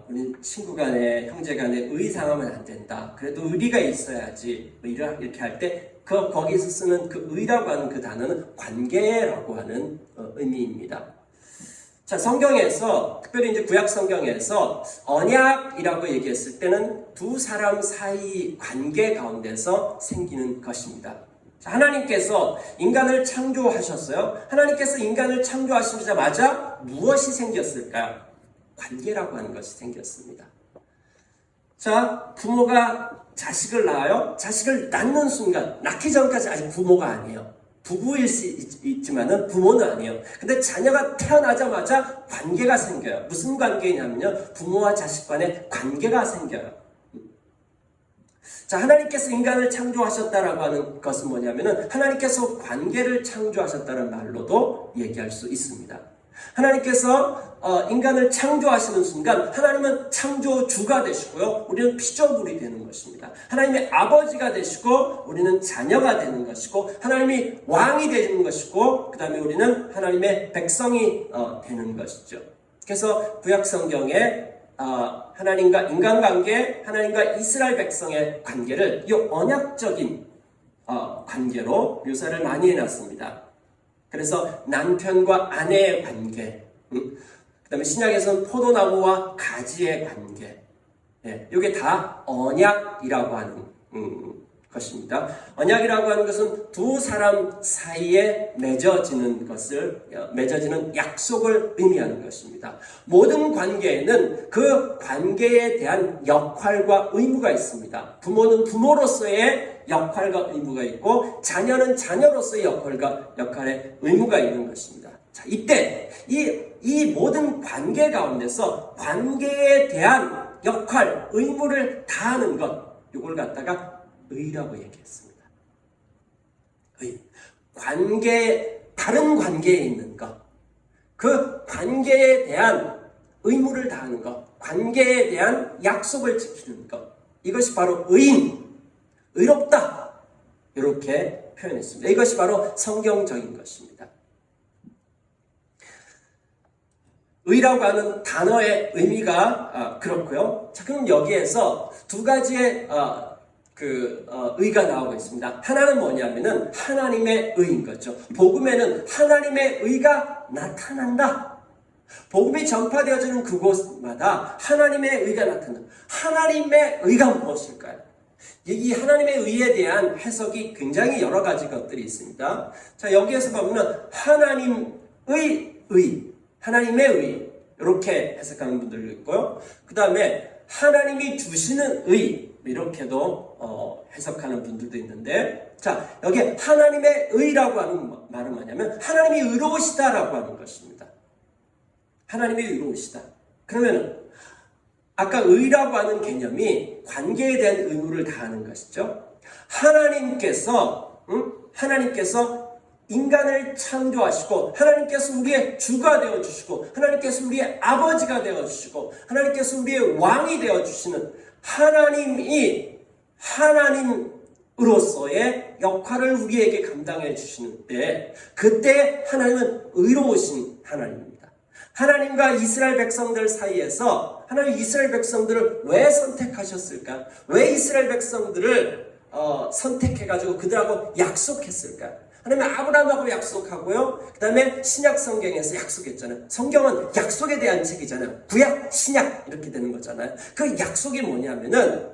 우리 친구 간에, 형제 간에 의상하면 안 된다, 그래도 의리가 있어야지, 이렇게 할 때 거기서 쓰는 그 의라고 하는 그 단어는 관계라고 하는 의미입니다. 자, 성경에서, 특별히 이제 구약 성경에서 언약이라고 얘기했을 때는 두 사람 사이 관계 가운데서 생기는 것입니다. 자, 하나님께서 인간을 창조하셨어요. 하나님께서 인간을 창조하시자마자 무엇이 생겼을까요? 관계라고 하는 것이 생겼습니다. 자, 부모가 자식을 낳아요. 자식을 낳는 순간, 낳기 전까지 아직 부모가 아니에요. 부부일 수 있지만은 부모는 아니에요. 근데 자녀가 태어나자마자 관계가 생겨요. 무슨 관계냐면요, 부모와 자식 간의 관계가 생겨요. 자, 하나님께서 인간을 창조하셨다라고 하는 것은 뭐냐면은 하나님께서 관계를 창조하셨다는 말로도 얘기할 수 있습니다. 하나님께서 인간을 창조하시는 순간 하나님은 창조주가 되시고요, 우리는 피조물이 되는 것입니다. 하나님의 아버지가 되시고 우리는 자녀가 되는 것이고, 하나님이 왕이 되는 것이고, 그 다음에 우리는 하나님의 백성이 되는 것이죠. 그래서 구약 성경에 하나님과 인간관계, 하나님과 이스라엘 백성의 관계를 이 언약적인 관계로 묘사를 많이 해놨습니다. 그래서 남편과 아내의 관계, 그 다음에 신약에서는 포도나무와 가지의 관계, 이게 다 언약이라고 하는 것입니다. 언약이라고 하는 것은 두 사람 사이에 맺어지는 약속을 의미하는 것입니다. 모든 관계에는 그 관계에 대한 역할과 의무가 있습니다. 부모는 부모로서의 역할과 의무가 있고, 자녀는 자녀로서의 역할의 의무가 있는 것입니다. 자, 이때 이 모든 관계 가운데서 관계에 대한 역할, 의무를 다하는 것, 이걸 갖다가 의라고 얘기했습니다. 의. 다른 관계에 있는 것, 그 관계에 대한 의무를 다하는 것, 관계에 대한 약속을 지키는 것, 이것이 바로 의롭다, 이렇게 표현했습니다. 이것이 바로 성경적인 것입니다. 의라고 하는 단어의 의미가 그렇고요. 자, 그럼 여기에서 두 가지의 의가 나오고 있습니다. 하나는 뭐냐면은 하나님의 의인 거죠. 복음에는 하나님의 의가 나타난다. 복음이 전파되어지는 그곳마다 하나님의 의가 나타난다. 하나님의 의가 무엇일까요? 이 하나님의 의에 대한 해석이 굉장히 여러 가지 것들이 있습니다. 자, 여기에서 보면 하나님의 의, 하나님의 의, 이렇게 해석하는 분들도 있고요. 그 다음에 하나님이 주시는 의, 이렇게도 해석하는 분들도 있는데, 자, 여기 하나님의 의라고 하는 말은 뭐냐면 하나님이 의로우시다라고 하는 것입니다. 하나님이 의로우시다. 그러면 아까 의라고 하는 개념이 관계에 대한 의무를 다하는 것이죠. 하나님께서 인간을 창조하시고, 하나님께서 우리의 주가 되어주시고, 하나님께서 우리의 아버지가 되어주시고, 하나님께서 우리의 왕이 되어주시는 하나님으로서의 역할을 우리에게 감당해 주시는데, 그때 하나님은 의로우신 하나님입니다. 하나님과 이스라엘 백성들 사이에서 하나님 이스라엘 백성들을 왜 선택하셨을까? 왜 이스라엘 백성들을 선택해가지고 그들하고 약속했을까? 하나님은 아브라함하고 약속하고요. 그 다음에 신약 성경에서 약속했잖아요. 성경은 약속에 대한 책이잖아요. 구약, 신약 이렇게 되는 거잖아요. 그 약속이 뭐냐면은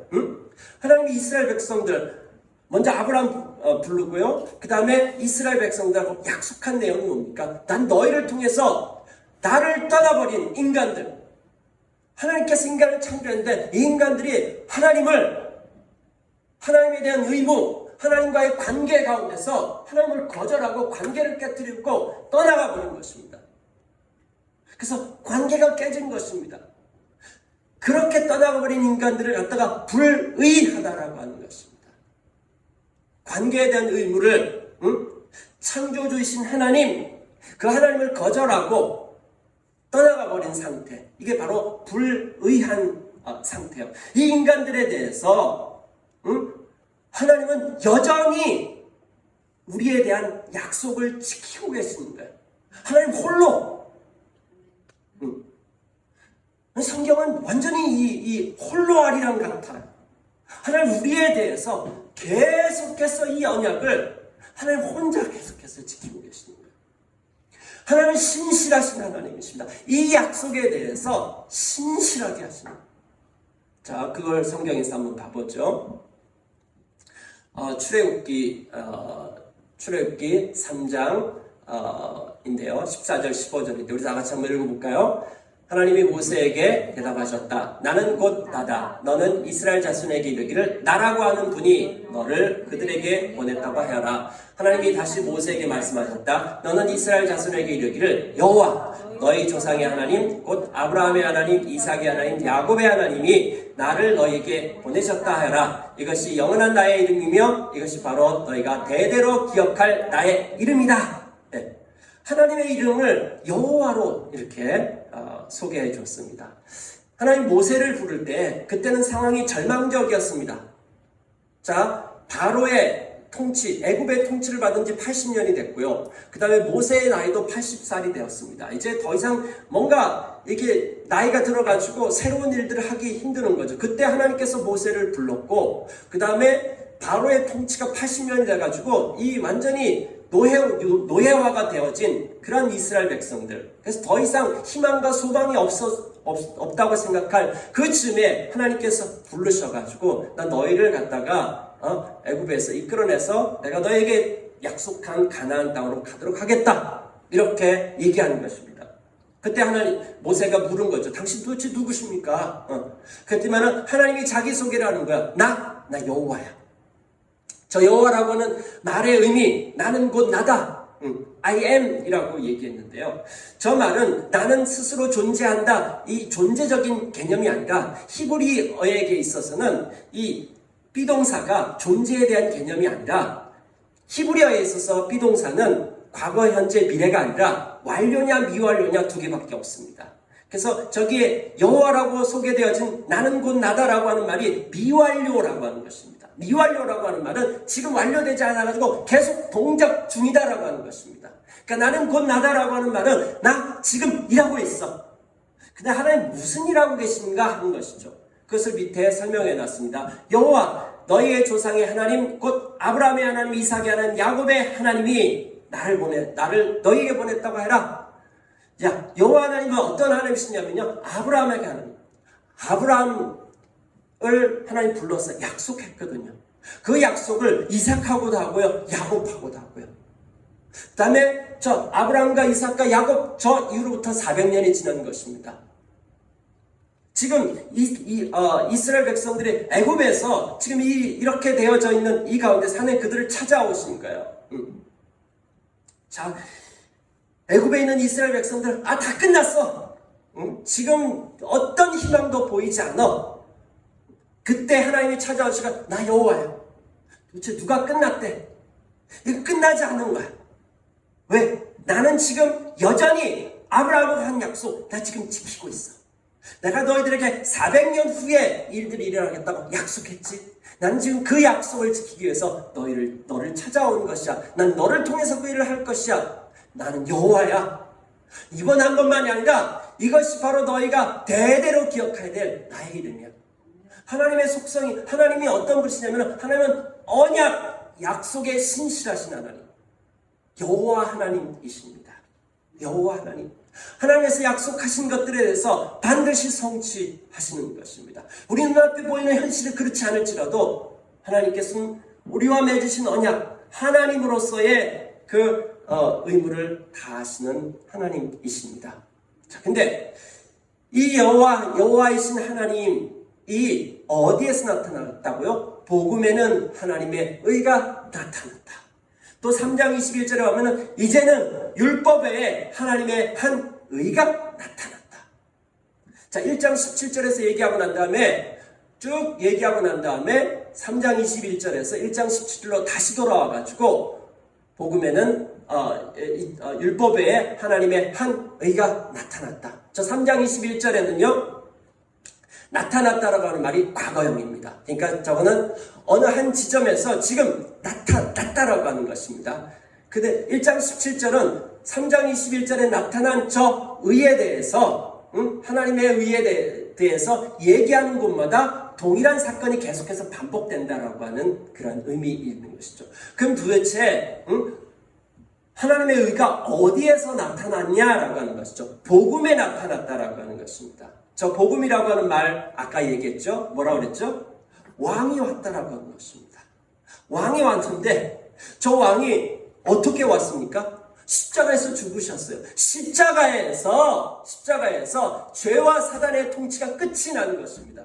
하나님이 이스라엘 백성들 먼저 아브라함 부르고요. 그 다음에 이스라엘 백성들하고 약속한 내용이 뭡니까? 난 너희를 통해서 나를 떠나버린 인간들, 하나님께서 인간을 창조했는데 이 인간들이 하나님에 대한 의무, 하나님과의 관계 가운데서 하나님을 거절하고 관계를 깨뜨리고 떠나가 버린 것입니다. 그래서 관계가 깨진 것입니다. 그렇게 떠나가 버린 인간들을 갖다가 불의하다라고 하는 것입니다. 관계에 대한 의무를 창조주이신 하나님, 그 하나님을 거절하고 떠나가 버린 상태, 이게 바로 불의한 상태예요. 이 인간들에 대해서 하나님은 여전히 우리에 대한 약속을 지키고 계시는 거예요. 하나님 홀로. 성경은 완전히 이 홀로아리랑 같아요. 하나님 우리에 대해서 계속해서 이 언약을 하나님 혼자 계속해서 지키고 계시는 거예요. 하나님은 신실하신 하나님이십니다. 이 약속에 대해서 신실하게 하시는 거예요. 자, 그걸 성경에서 한번 봐보죠. 출애굽기 3장인데요. 14절 15절인데 우리 다 같이 한번 읽어볼까요? 하나님이 모세에게 대답하셨다. 나는 곧 나다. 너는 이스라엘 자손에게 이르기를 나라고 하는 분이 너를 그들에게 보냈다고 하여라. 하나님이 다시 모세에게 말씀하셨다. 너는 이스라엘 자손에게 이르기를 여호와 너희 조상의 하나님 곧 아브라함의 하나님, 이삭의 하나님, 야곱의 하나님이 나를 너희에게 보내셨다 하여라. 이것이 영원한 나의 이름이며 이것이 바로 너희가 대대로 기억할 나의 이름이다. 네. 하나님의 이름을 여호와로 이렇게 소개해 줬습니다. 하나님 모세를 부를 때 그때는 상황이 절망적이었습니다. 자, 바로의 통치, 애굽의 통치를 받은 지 80년이 됐고요. 그 다음에 모세의 나이도 80살이 되었습니다. 이제 더 이상 뭔가 이게 나이가 들어가지고 새로운 일들을 하기 힘드는 거죠. 그때 하나님께서 모세를 불렀고, 그 다음에 바로의 통치가 80년이 돼가지고 이 완전히 노예화가 되어진 그런 이스라엘 백성들. 그래서 더 이상 희망과 소망이 없다고 생각할 그 즈음에 하나님께서 부르셔가지고 나 너희를 갖다가 애굽에서 이끌어내서 내가 너에게 약속한 가나안 땅으로 가도록 하겠다. 이렇게 얘기하는 것입니다. 그때 모세가 물은 거죠. 당신 도대체 누구십니까? 그랬더니만은 하나님이 자기소개를 하는 거야. 나 여호와야. 저 여호와라고는 말의 의미, 나는 곧 나다. I am 이라고 얘기했는데요. 저 말은 나는 스스로 존재한다. 이 존재적인 개념이 아니라 히브리어에게 있어서는 이 비동사가 존재에 대한 개념이 아니라 히브리어에 있어서 비동사는 과거, 현재, 미래가 아니라 완료냐 미완료냐 두 개밖에 없습니다. 그래서 저기에 여호와라고 소개되어진 나는 곧 나다라고 하는 말이 미완료라고 하는 것입니다. 미완료라고 하는 말은 지금 완료되지 않아가지고 계속 동작 중이다라고 하는 것입니다. 그러니까 나는 곧 나다라고 하는 말은 나 지금 일하고 있어. 근데 하나님 무슨 일하고 계신가 하는 것이죠. 그것을 밑에 설명해 놨습니다. 여호와 너희의 조상의 하나님 곧 아브라함의 하나님, 이삭의 하나님, 야곱의 하나님이 나를 너희에게 보냈다고 해라. 자, 여호와 하나님은 어떤 하나님이시냐면요, 아브라함의 하나님. 아브라함을 하나님 불러서 약속했거든요. 그 약속을 이삭하고도 하고요, 야곱하고도 하고요. 그 다음에 저 아브라함과 이삭과 야곱 저 이후로부터 400년이 지난 것입니다. 지금 이스라엘 백성들이 애굽에서 지금 이렇게 되어져 있는 이 가운데서 하나님 그들을 찾아오신 거예요. 자, 애굽에 있는 이스라엘 백성들 다 끝났어. 지금 어떤 희망도 보이지 않아. 그때 하나님이 찾아오시고 나 여호와야. 도대체 누가 끝났대? 이거 끝나지 않는 거야. 왜? 나는 지금 여전히 아브라함과 한 약속 나 지금 지키고 있어. 내가 너희들에게 400년 후에 일들이 일어나겠다고 약속했지. 난 지금 그 약속을 지키기 위해서 너를 찾아온 것이야. 난 너를 통해서 그 일을 할 것이야. 나는 여호와야. 이번 한 번만이 아니라 이것이 바로 너희가 대대로 기억해야 될 나의 이름이야. 하나님의 속성이, 하나님이 어떤 분이시냐면 하나님은 언약, 약속에 신실하신 하나님, 여호와 하나님이십니다. 여호와 하나님. 하나님께서 약속하신 것들에 대해서 반드시 성취하시는 것입니다. 우리 눈앞에 보이는 현실이 그렇지 않을지라도 하나님께서는 우리와 맺으신 언약, 하나님으로서의 그 의무를 다하시는 하나님이십니다. 자, 근데 이 여호와이신 하나님이 어디에서 나타났다고요? 복음에는 하나님의 의가 나타났다. 또 3장 21절에 보면 이제는 율법에 하나님의 한 의가 나타났다. 자, 1장 17절에서 얘기하고 난 다음에 쭉 얘기하고 난 다음에 3장 21절에서 1장 17절로 다시 돌아와가지고 복음에는 율법에 하나님의 한 의가 나타났다. 저 3장 21절에는요 나타났다라고 하는 말이 과거형입니다. 그러니까 저거는 어느 한 지점에서 지금 나타났다라고 하는 것입니다. 근데 1장 17절은 3장 21절에 나타난 저 의에 대해서 하나님의 의에 대해서 얘기하는 곳마다 동일한 사건이 계속해서 반복된다라고 하는 그런 의미 있는 것이죠. 그럼 도대체 하나님의 의가 어디에서 나타났냐라고 하는 것이죠. 복음에 나타났다라고 하는 것입니다. 저 복음이라고 하는 말 아까 얘기했죠. 뭐라고 그랬죠? 왕이 왔다라고 하는 것입니다. 왕이 왔는데 저 왕이 어떻게 왔습니까? 십자가에서 죽으셨어요. 십자가에서 죄와 사단의 통치가 끝이 나는 것입니다.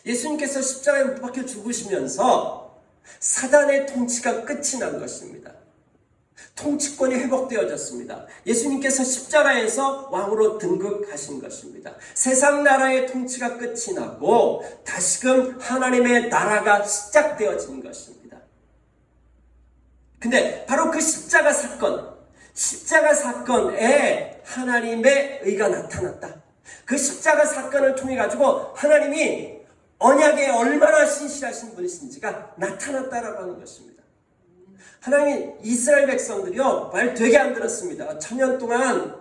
예수님께서 십자가에 못 박혀 죽으시면서 사단의 통치가 끝이 난 것입니다. 통치권이 회복되어졌습니다. 예수님께서 십자가에서 왕으로 등극하신 것입니다. 세상 나라의 통치가 끝이 나고 다시금 하나님의 나라가 시작되어진 것입니다. 근데 바로 그 십자가 사건에 하나님의 의가 나타났다. 그 십자가 사건을 통해 가지고 하나님이 언약에 얼마나 신실하신 분이신지가 나타났다라고 하는 것입니다. 하나님이 이스라엘 백성들이요 말 되게 안 들었습니다. 1000년 동안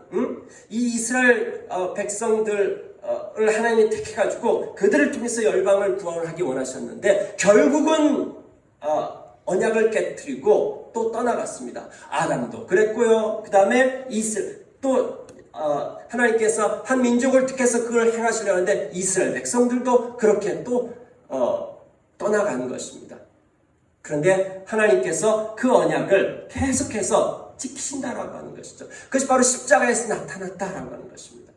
이 이스라엘 백성들을 하나님이 택해가지고 그들을 통해서 열방을 구원하기 원하셨는데 결국은 언약을 깨트리고 또 떠나갔습니다. 아람도 그랬고요. 그 다음에 또 하나님께서 한 민족을 택해서 그걸 행하시려 하는데 이스라엘 백성들도 그렇게 또 떠나간 것입니다. 그런데 하나님께서 그 언약을 계속해서 지키신다라고 하는 것이죠. 그것이 바로 십자가에서 나타났다라고 하는 것입니다.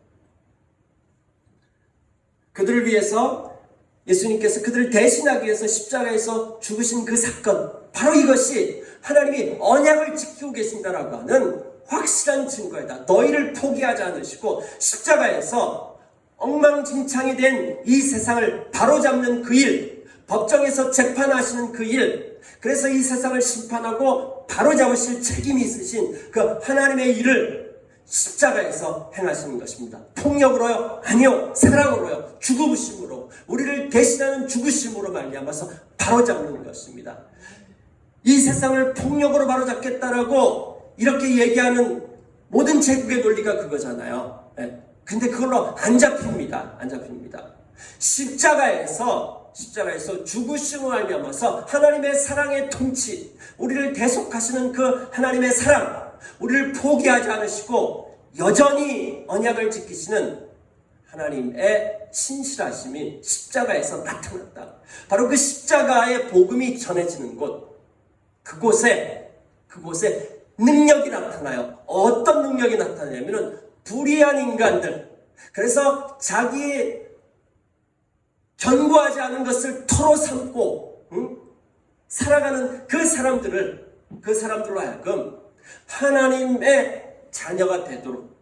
그들을 위해서 예수님께서 그들을 대신하기 위해서 십자가에서 죽으신 그 사건, 바로 이것이 하나님이 언약을 지키고 계신다라고 하는 확실한 증거이다. 너희를 포기하지 않으시고 십자가에서 엉망진창이 된 이 세상을 바로잡는 그 일, 법정에서 재판하시는 그 일, 그래서 이 세상을 심판하고 바로잡으실 책임이 있으신 그 하나님의 일을 십자가에서 행하시는 것입니다. 폭력으로요? 아니요. 사랑으로요. 죽으심으로, 우리를 대신하는 죽으심으로 말미암아서 바로잡는 것입니다. 이 세상을 폭력으로 바로잡겠다라고 이렇게 얘기하는 모든 제국의 논리가 그거잖아요. 근데 그걸로 안 잡힙니다. 안 잡힙니다. 십자가에서 죽으심을 말미암아서 하나님의 사랑의 통치, 우리를 대속하시는 그 하나님의 사랑, 우리를 포기하지 않으시고 여전히 언약을 지키시는 하나님의 신실하심이 십자가에서 나타났다. 바로 그 십자가의 복음이 전해지는 곳, 그곳에 능력이 나타나요. 어떤 능력이 나타나냐면은 불의한 인간들, 그래서 자기 견고하지 않은 것을 토로 삼고 살아가는 그 사람들로 하여금 하나님의 자녀가 되도록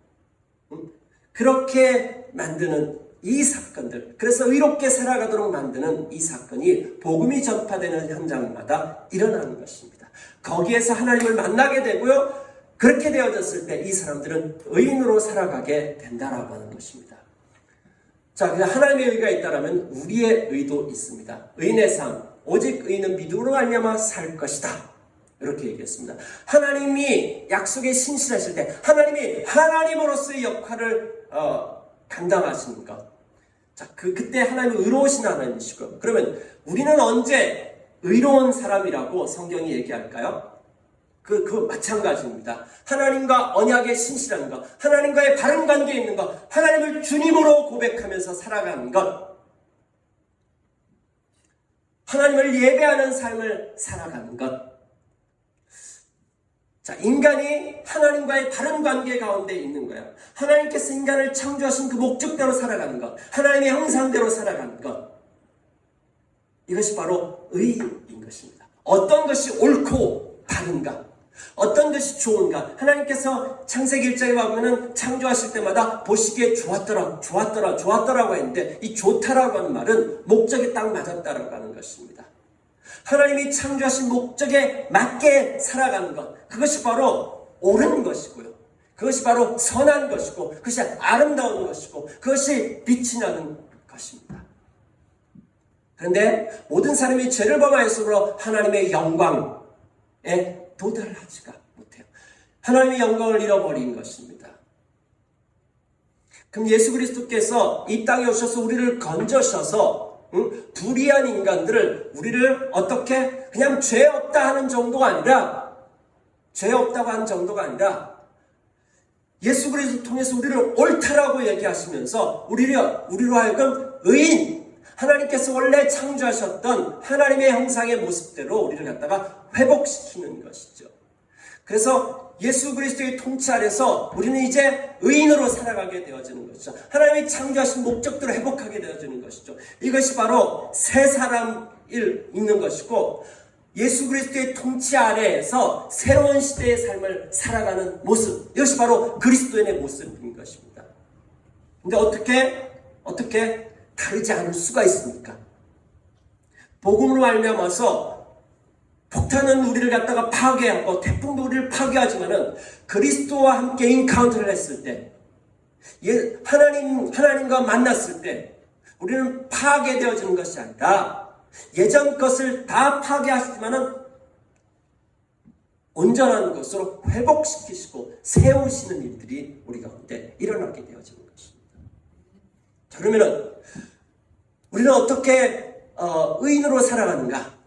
그렇게 만드는 이 사건들, 그래서 의롭게 살아가도록 만드는 이 사건이 복음이 전파되는 현장마다 일어나는 것입니다. 거기에서 하나님을 만나게 되고요, 그렇게 되어졌을 때 이 사람들은 의인으로 살아가게 된다라고 하는 것입니다. 자, 하나님의 의가 있다라면 우리의 의도 있습니다. 의인의 삶, 오직 의인은 믿음으로 말미암아 살 것이다, 이렇게 얘기했습니다. 하나님이 약속에 신실하실 때 하나님이 하나님으로서의 역할을 감당하시는 것. 자, 그때 하나님은 의로우신 하나님이시고, 그러면 우리는 언제 의로운 사람이라고 성경이 얘기할까요? 그 마찬가지입니다. 하나님과 언약에 신실한 것, 하나님과의 바른 관계에 있는 것, 하나님을 주님으로 고백하면서 살아가는 것, 하나님을 예배하는 삶을 살아가는 것. 자, 인간이 하나님과의 바른 관계 가운데 있는 거예요. 하나님께서 인간을 창조하신 그 목적대로 살아가는 것, 하나님의 형상대로 살아가는 것, 이것이 바로 의인 것입니다. 어떤 것이 옳고 바른가, 어떤 것이 좋은가. 하나님께서 창세기 1장에 보면은 창조하실 때마다 보시기에 좋았더라고 했는데, 이 좋다라고 하는 말은 목적에 딱 맞았다라고 하는 것입니다. 하나님이 창조하신 목적에 맞게 살아가는 것, 그것이 바로 옳은 것이고요, 그것이 바로 선한 것이고, 그것이 아름다운 것이고, 그것이 빛이 나는 것입니다. 그런데 모든 사람이 죄를 범하였으므로 하나님의 영광에 도달하지가 못해요. 하나님의 영광을 잃어버린 것입니다. 그럼 예수 그리스도께서 이 땅에 오셔서 우리를 건져셔서 불의한 인간들을, 우리를 어떻게 그냥 죄 없다 하는 정도가 아니라, 죄 없다고 하는 정도가 아니라 예수 그리스도 통해서 우리를 옳다라고 얘기하시면서 우리로 하여금 의인, 하나님께서 원래 창조하셨던 하나님의 형상의 모습대로 우리를 갖다가 회복시키는 것이죠. 그래서 예수 그리스도의 통치 아래서 우리는 이제 의인으로 살아가게 되어지는 것이죠. 하나님이 창조하신 목적대로 회복하게 되어지는 것이죠. 이것이 바로 새 사람일 있는 것이고, 예수 그리스도의 통치 아래에서 새로운 시대의 삶을 살아가는 모습, 이것이 바로 그리스도인의 모습인 것입니다. 근데 어떻게 다르지 않을 수가 있습니까? 복음으로 말미암아서 폭탄은 우리를 갖다가 파괴하고 태풍도 우리를 파괴하지만은 그리스도와 함께 인카운트를 했을 때, 하나님과 만났을 때 우리는 파괴되어지는 것이 아니라 예전 것을 다 파괴하시지만은 온전한 것으로 회복시키시고 세우시는 일들이 우리 가운데 일어나게 되어지는 것입니다. 자, 그러면은 우리는 어떻게 의인으로 살아가는가?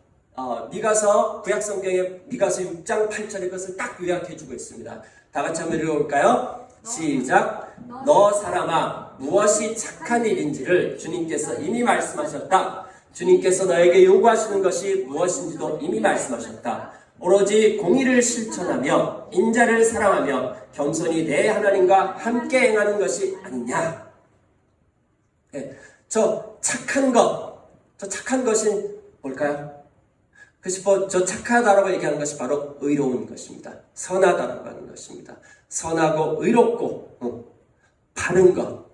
미가서, 구약성경의 미가서 6장 8절의 것을 딱 요약해주고 있습니다. 다 같이 한번 읽어볼까요? 시작. 너 사람아, 무엇이 착한 일인지를 주님께서 이미 말씀하셨다. 주님께서 너에게 요구하시는 것이 무엇인지도 이미 말씀하셨다. 오로지 공의를 실천하며 인자를 사랑하며 겸손히 내 하나님과 함께 행하는 것이 아니냐. 네, 저 착한 것이 뭘까요? 그것이 저 착하다라고 얘기하는 것이 바로 의로운 것입니다. 선하다라고 하는 것입니다. 선하고 의롭고 바른 것.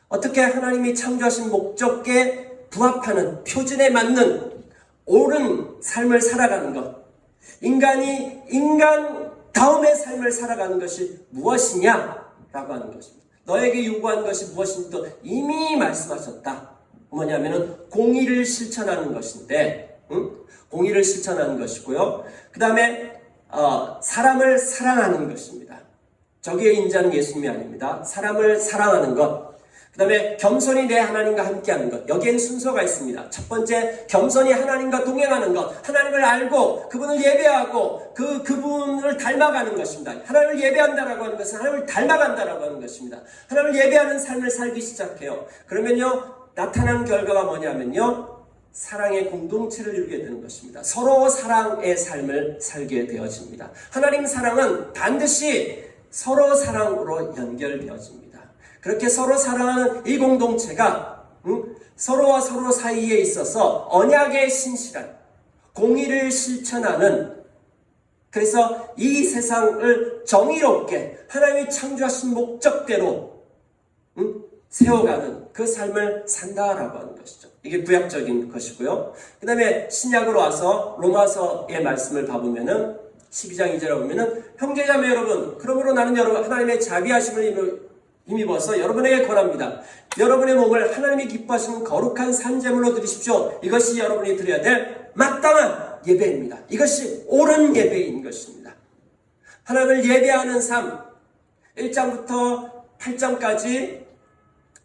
어떻게 하나님이 창조하신 목적에 부합하는, 표준에 맞는 옳은 삶을 살아가는 것, 인간이 인간다움의 삶을 살아가는 것이 무엇이냐라고 하는 것입니다. 너에게 요구한 것이 무엇인지도 이미 말씀하셨다. 뭐냐면은 공의를 실천하는 것인데, 공의를 실천하는 것이고요. 그 다음에 사람을 사랑하는 것입니다. 저기에 인자는 예수님이 아닙니다. 사람을 사랑하는 것. 그 다음에 겸손히 내 하나님과 함께하는 것. 여기엔 순서가 있습니다. 첫 번째, 겸손히 하나님과 동행하는 것. 하나님을 알고 그분을 예배하고 그분을 닮아가는 것입니다. 하나님을 예배한다라고 하는 것은 하나님을 닮아간다라고 하는 것입니다. 하나님을 예배하는 삶을 살기 시작해요. 그러면요, 나타난 결과가 뭐냐면요, 사랑의 공동체를 이루게 되는 것입니다. 서로 사랑의 삶을 살게 되어집니다. 하나님 사랑은 반드시 서로 사랑으로 연결되어집니다. 그렇게 서로 사랑하는 이 공동체가 서로와 서로 사이에 있어서 언약의 신실한 공의를 실천하는, 그래서 이 세상을 정의롭게 하나님이 창조하신 목적대로 세워가는 그 삶을 산다라고 하는 것이죠. 이게 구약적인 것이고요. 그 다음에 신약으로 와서 로마서의 말씀을 봐보면은 12장 2절에 보면은, 형제자매 여러분, 그러므로 나는 여러분 하나님의 자비하심을 힘입어서 여러분에게 권합니다. 여러분의 몸을 하나님이 기뻐하시는 거룩한 산제물로 드리십시오. 이것이 여러분이 드려야 될 마땅한 예배입니다. 이것이 옳은 예배인 것입니다. 하나님을 예배하는 삶, 1장부터 8장까지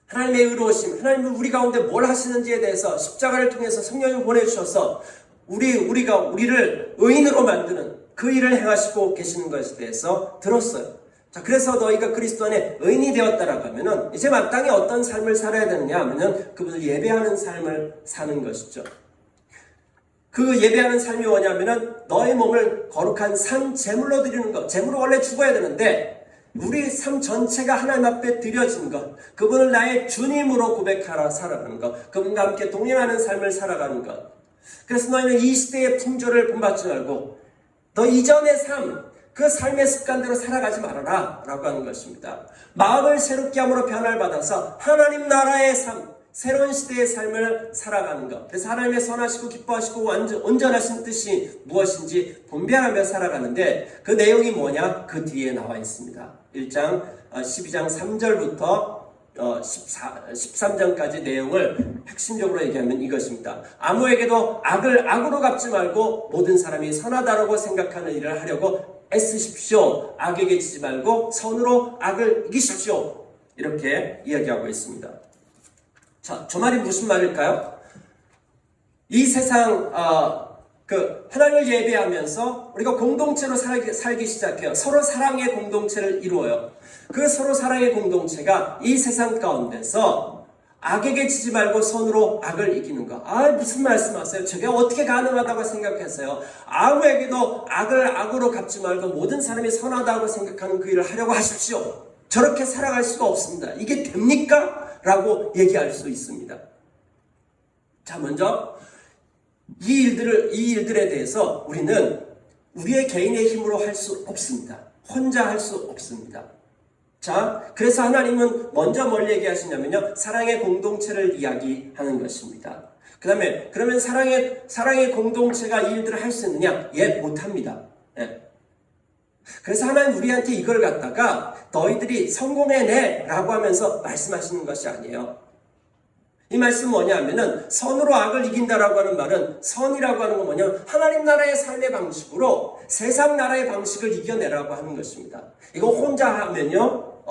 하나님의 의로우심, 하나님은 우리 가운데 뭘 하시는지에 대해서 십자가를 통해서 성령을 보내주셔서 우리를 의인으로 만드는 그 일을 행하시고 계시는 것에 대해서 들었어요. 자, 그래서 너희가 그리스도 안에 의인이 되었다라고 하면은 이제 마땅히 어떤 삶을 살아야 되느냐 하면은 그분을 예배하는 삶을 사는 것이죠. 그 예배하는 삶이 뭐냐면은 너의 몸을 거룩한 산 제물로 드리는 것. 제물은 원래 죽어야 되는데 우리 삶 전체가 하나님 앞에 드려진 것, 그분을 나의 주님으로 고백하라 살아가는 것, 그분과 함께 동행하는 삶을 살아가는 것. 그래서 너희는 이 시대의 풍조를 본받지 말고 너 이전의 삶, 그 삶의 습관대로 살아가지 말아라 라고 하는 것입니다. 마음을 새롭게 함으로 변화를 받아서 하나님 나라의 삶, 새로운 시대의 삶을 살아가는 것. 그래서 하나님의 선하시고 기뻐하시고 온전하신 뜻이 무엇인지 분별하며 살아가는데, 그 내용이 뭐냐? 그 뒤에 나와 있습니다. 12장 3절부터 13장까지 내용을 핵심적으로 얘기하면 이것입니다. 아무에게도 악을 악으로 갚지 말고 모든 사람이 선하다라고 생각하는 일을 하려고 애쓰십시오. 악에게 지지 말고 선으로 악을 이기십시오. 이렇게 이야기하고 있습니다. 자, 저 말이 무슨 말일까요? 이 세상 하나님을 예배하면서 우리가 공동체로 살기 시작해요. 서로 사랑의 공동체를 이루어요. 그 서로 사랑의 공동체가 이 세상 가운데서 악에게 지지 말고 선으로 악을 이기는 것. 무슨 말씀하세요? 저게 어떻게 가능하다고 생각했어요? 아무에게도 악을 악으로 갚지 말고 모든 사람이 선하다고 생각하는 그 일을 하려고 하십시오. 저렇게 살아갈 수가 없습니다. 이게 됩니까? 라고 얘기할 수 있습니다. 자, 먼저 이 일들에 대해서 우리는 우리의 개인의 힘으로 할 수 없습니다. 혼자 할 수 없습니다. 자, 그래서 하나님은 먼저 뭘 얘기하시냐면요, 사랑의 공동체를 이야기하는 것입니다. 그 다음에 그러면 사랑의 공동체가 이 일들을 할 수 있느냐? 못합니다. 그래서 하나님 우리한테 이걸 갖다가 너희들이 성공해내 라고 하면서 말씀하시는 것이 아니에요. 이 말씀은 뭐냐 하면은 선으로 악을 이긴다라고 하는 말은, 선이라고 하는 건 뭐냐면 하나님 나라의 삶의 방식으로 세상 나라의 방식을 이겨내라고 하는 것입니다. 이거 혼자 하면요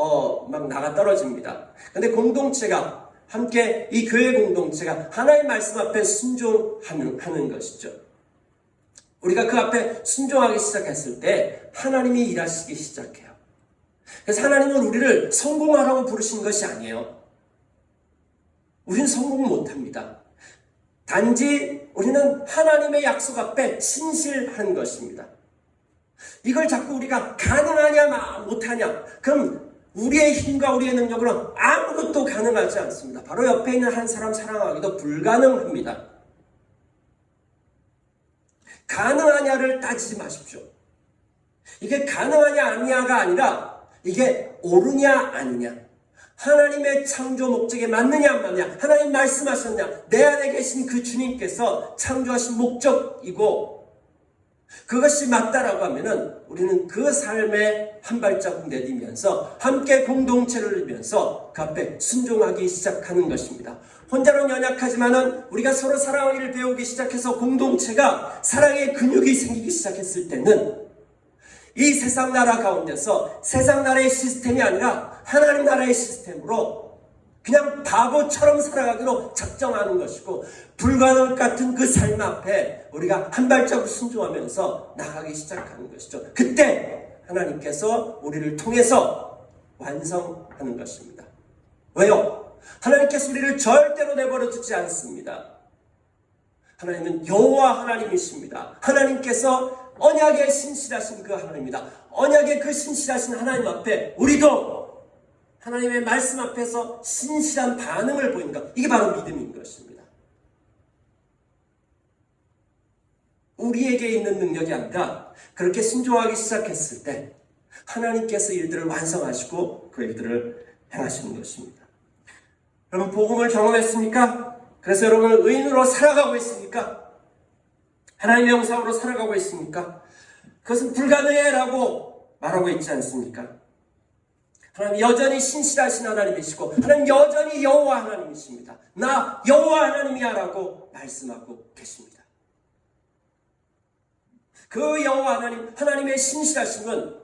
막 나가 떨어집니다. 근데 공동체가 함께, 이 교회 공동체가 하나님 말씀 앞에 순종하는 것이죠. 우리가 그 앞에 순종하기 시작했을 때 하나님이 일하시기 시작해요. 그래서 하나님은 우리를 성공하라고 부르신 것이 아니에요. 우리는 성공 못합니다. 단지 우리는 하나님의 약속 앞에 신실한 것입니다. 이걸 자꾸 우리가 가능하냐 못하냐, 그럼 우리의 힘과 우리의 능력으로 아무것도 가능하지 않습니다. 바로 옆에 있는 한 사람 사랑하기도 불가능합니다. 가능하냐를 따지지 마십시오. 이게 가능하냐 아니냐가 아니라 이게 옳으냐 아니냐, 하나님의 창조 목적에 맞느냐 안 맞느냐, 하나님 말씀하셨냐, 내 안에 계신 그 주님께서 창조하신 목적이고 그것이 맞다라고 하면은 우리는 그 삶에 한 발자국 내디면서 함께 공동체를 이루면서 그 앞에 순종하기 시작하는 것입니다. 혼자로는 연약하지만은 우리가 서로 사랑하기를 배우기 시작해서 공동체가 사랑의 근육이 생기기 시작했을 때는 이 세상 나라 가운데서 세상 나라의 시스템이 아니라 하나님 나라의 시스템으로 그냥 바보처럼 살아가기로 작정하는 것이고, 불가능 같은 그 삶 앞에 우리가 한 발자국 순종하면서 나가기 시작하는 것이죠. 그때 하나님께서 우리를 통해서 완성하는 것입니다. 왜요? 하나님께서 우리를 절대로 내버려 두지 않습니다. 하나님은 여호와 하나님이십니다. 하나님께서 언약의 신실하신 그 하나님입니다. 언약의 그 신실하신 하나님 앞에 우리도 하나님의 말씀 앞에서 신실한 반응을 보이는 것, 이게 바로 믿음인 것입니다. 우리에게 있는 능력이 아니라 그렇게 순종하기 시작했을 때 하나님께서 일들을 완성하시고 그 일들을 행하시는 것입니다. 여러분, 복음을 경험했습니까? 그래서 여러분은 의인으로 살아가고 있습니까? 하나님의 형상으로 살아가고 있습니까? 그것은 불가능해라고 말하고 있지 않습니까? 하나님 여전히 신실하신 하나님이시고 하나님 여전히 여호와 하나님이십니다. 나 여호와 하나님이야 라고 말씀하고 계십니다. 그 여호와 하나님, 하나님의 신실하심은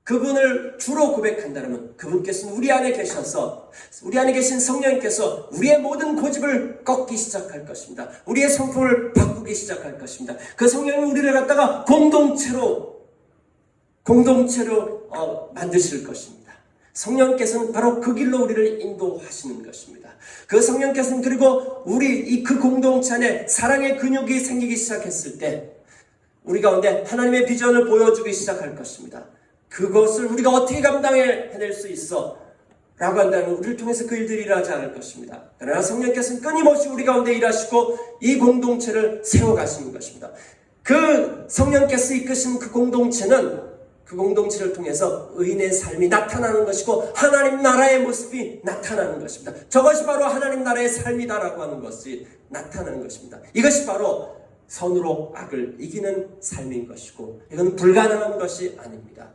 그분을 주로 고백한다면 그분께서는 우리 안에 계셔서 우리 안에 계신 성령님께서 우리의 모든 고집을 꺾기 시작할 것입니다. 우리의 성품을 바꾸기 시작할 것입니다. 그 성령이 우리를 갖다가 공동체로 만드실 것입니다. 성령께서는 바로 그 길로 우리를 인도하시는 것입니다. 그 성령께서는 그리고 우리 그 공동체 안에 사랑의 근육이 생기기 시작했을 때 우리 가운데 하나님의 비전을 보여주기 시작할 것입니다. 그것을 우리가 어떻게 감당해낼 수 있어? 라고 한다면 우리를 통해서 그 일들이 일하지 않을 것입니다. 그러나 성령께서는 끊임없이 우리 가운데 일하시고 이 공동체를 세워가시는 것입니다. 그 성령께서 이끄시는 그 공동체는 그 공동체를 통해서 의인의 삶이 나타나는 것이고 하나님 나라의 모습이 나타나는 것입니다. 저것이 바로 하나님 나라의 삶이다라고 하는 것이 나타나는 것입니다. 이것이 바로 선으로 악을 이기는 삶인 것이고 이건 불가능한 것이 아닙니다.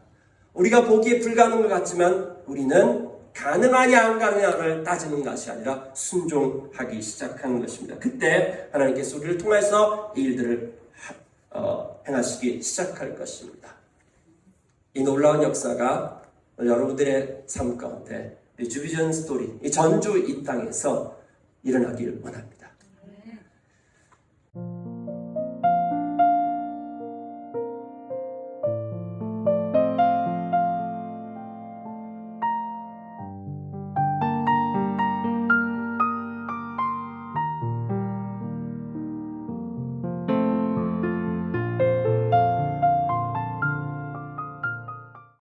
우리가 보기에 불가능한 것 같지만 우리는 가능하냐 안 가능하냐를 따지는 것이 아니라 순종하기 시작하는 것입니다. 그때 하나님께서 우리를 통해서 이 일들을 행하시기 시작할 것입니다. 이 놀라운 역사가 여러분들의 삶 가운데 이 주비전 스토리, 이 전주 이 땅에서 일어나길 원합니다.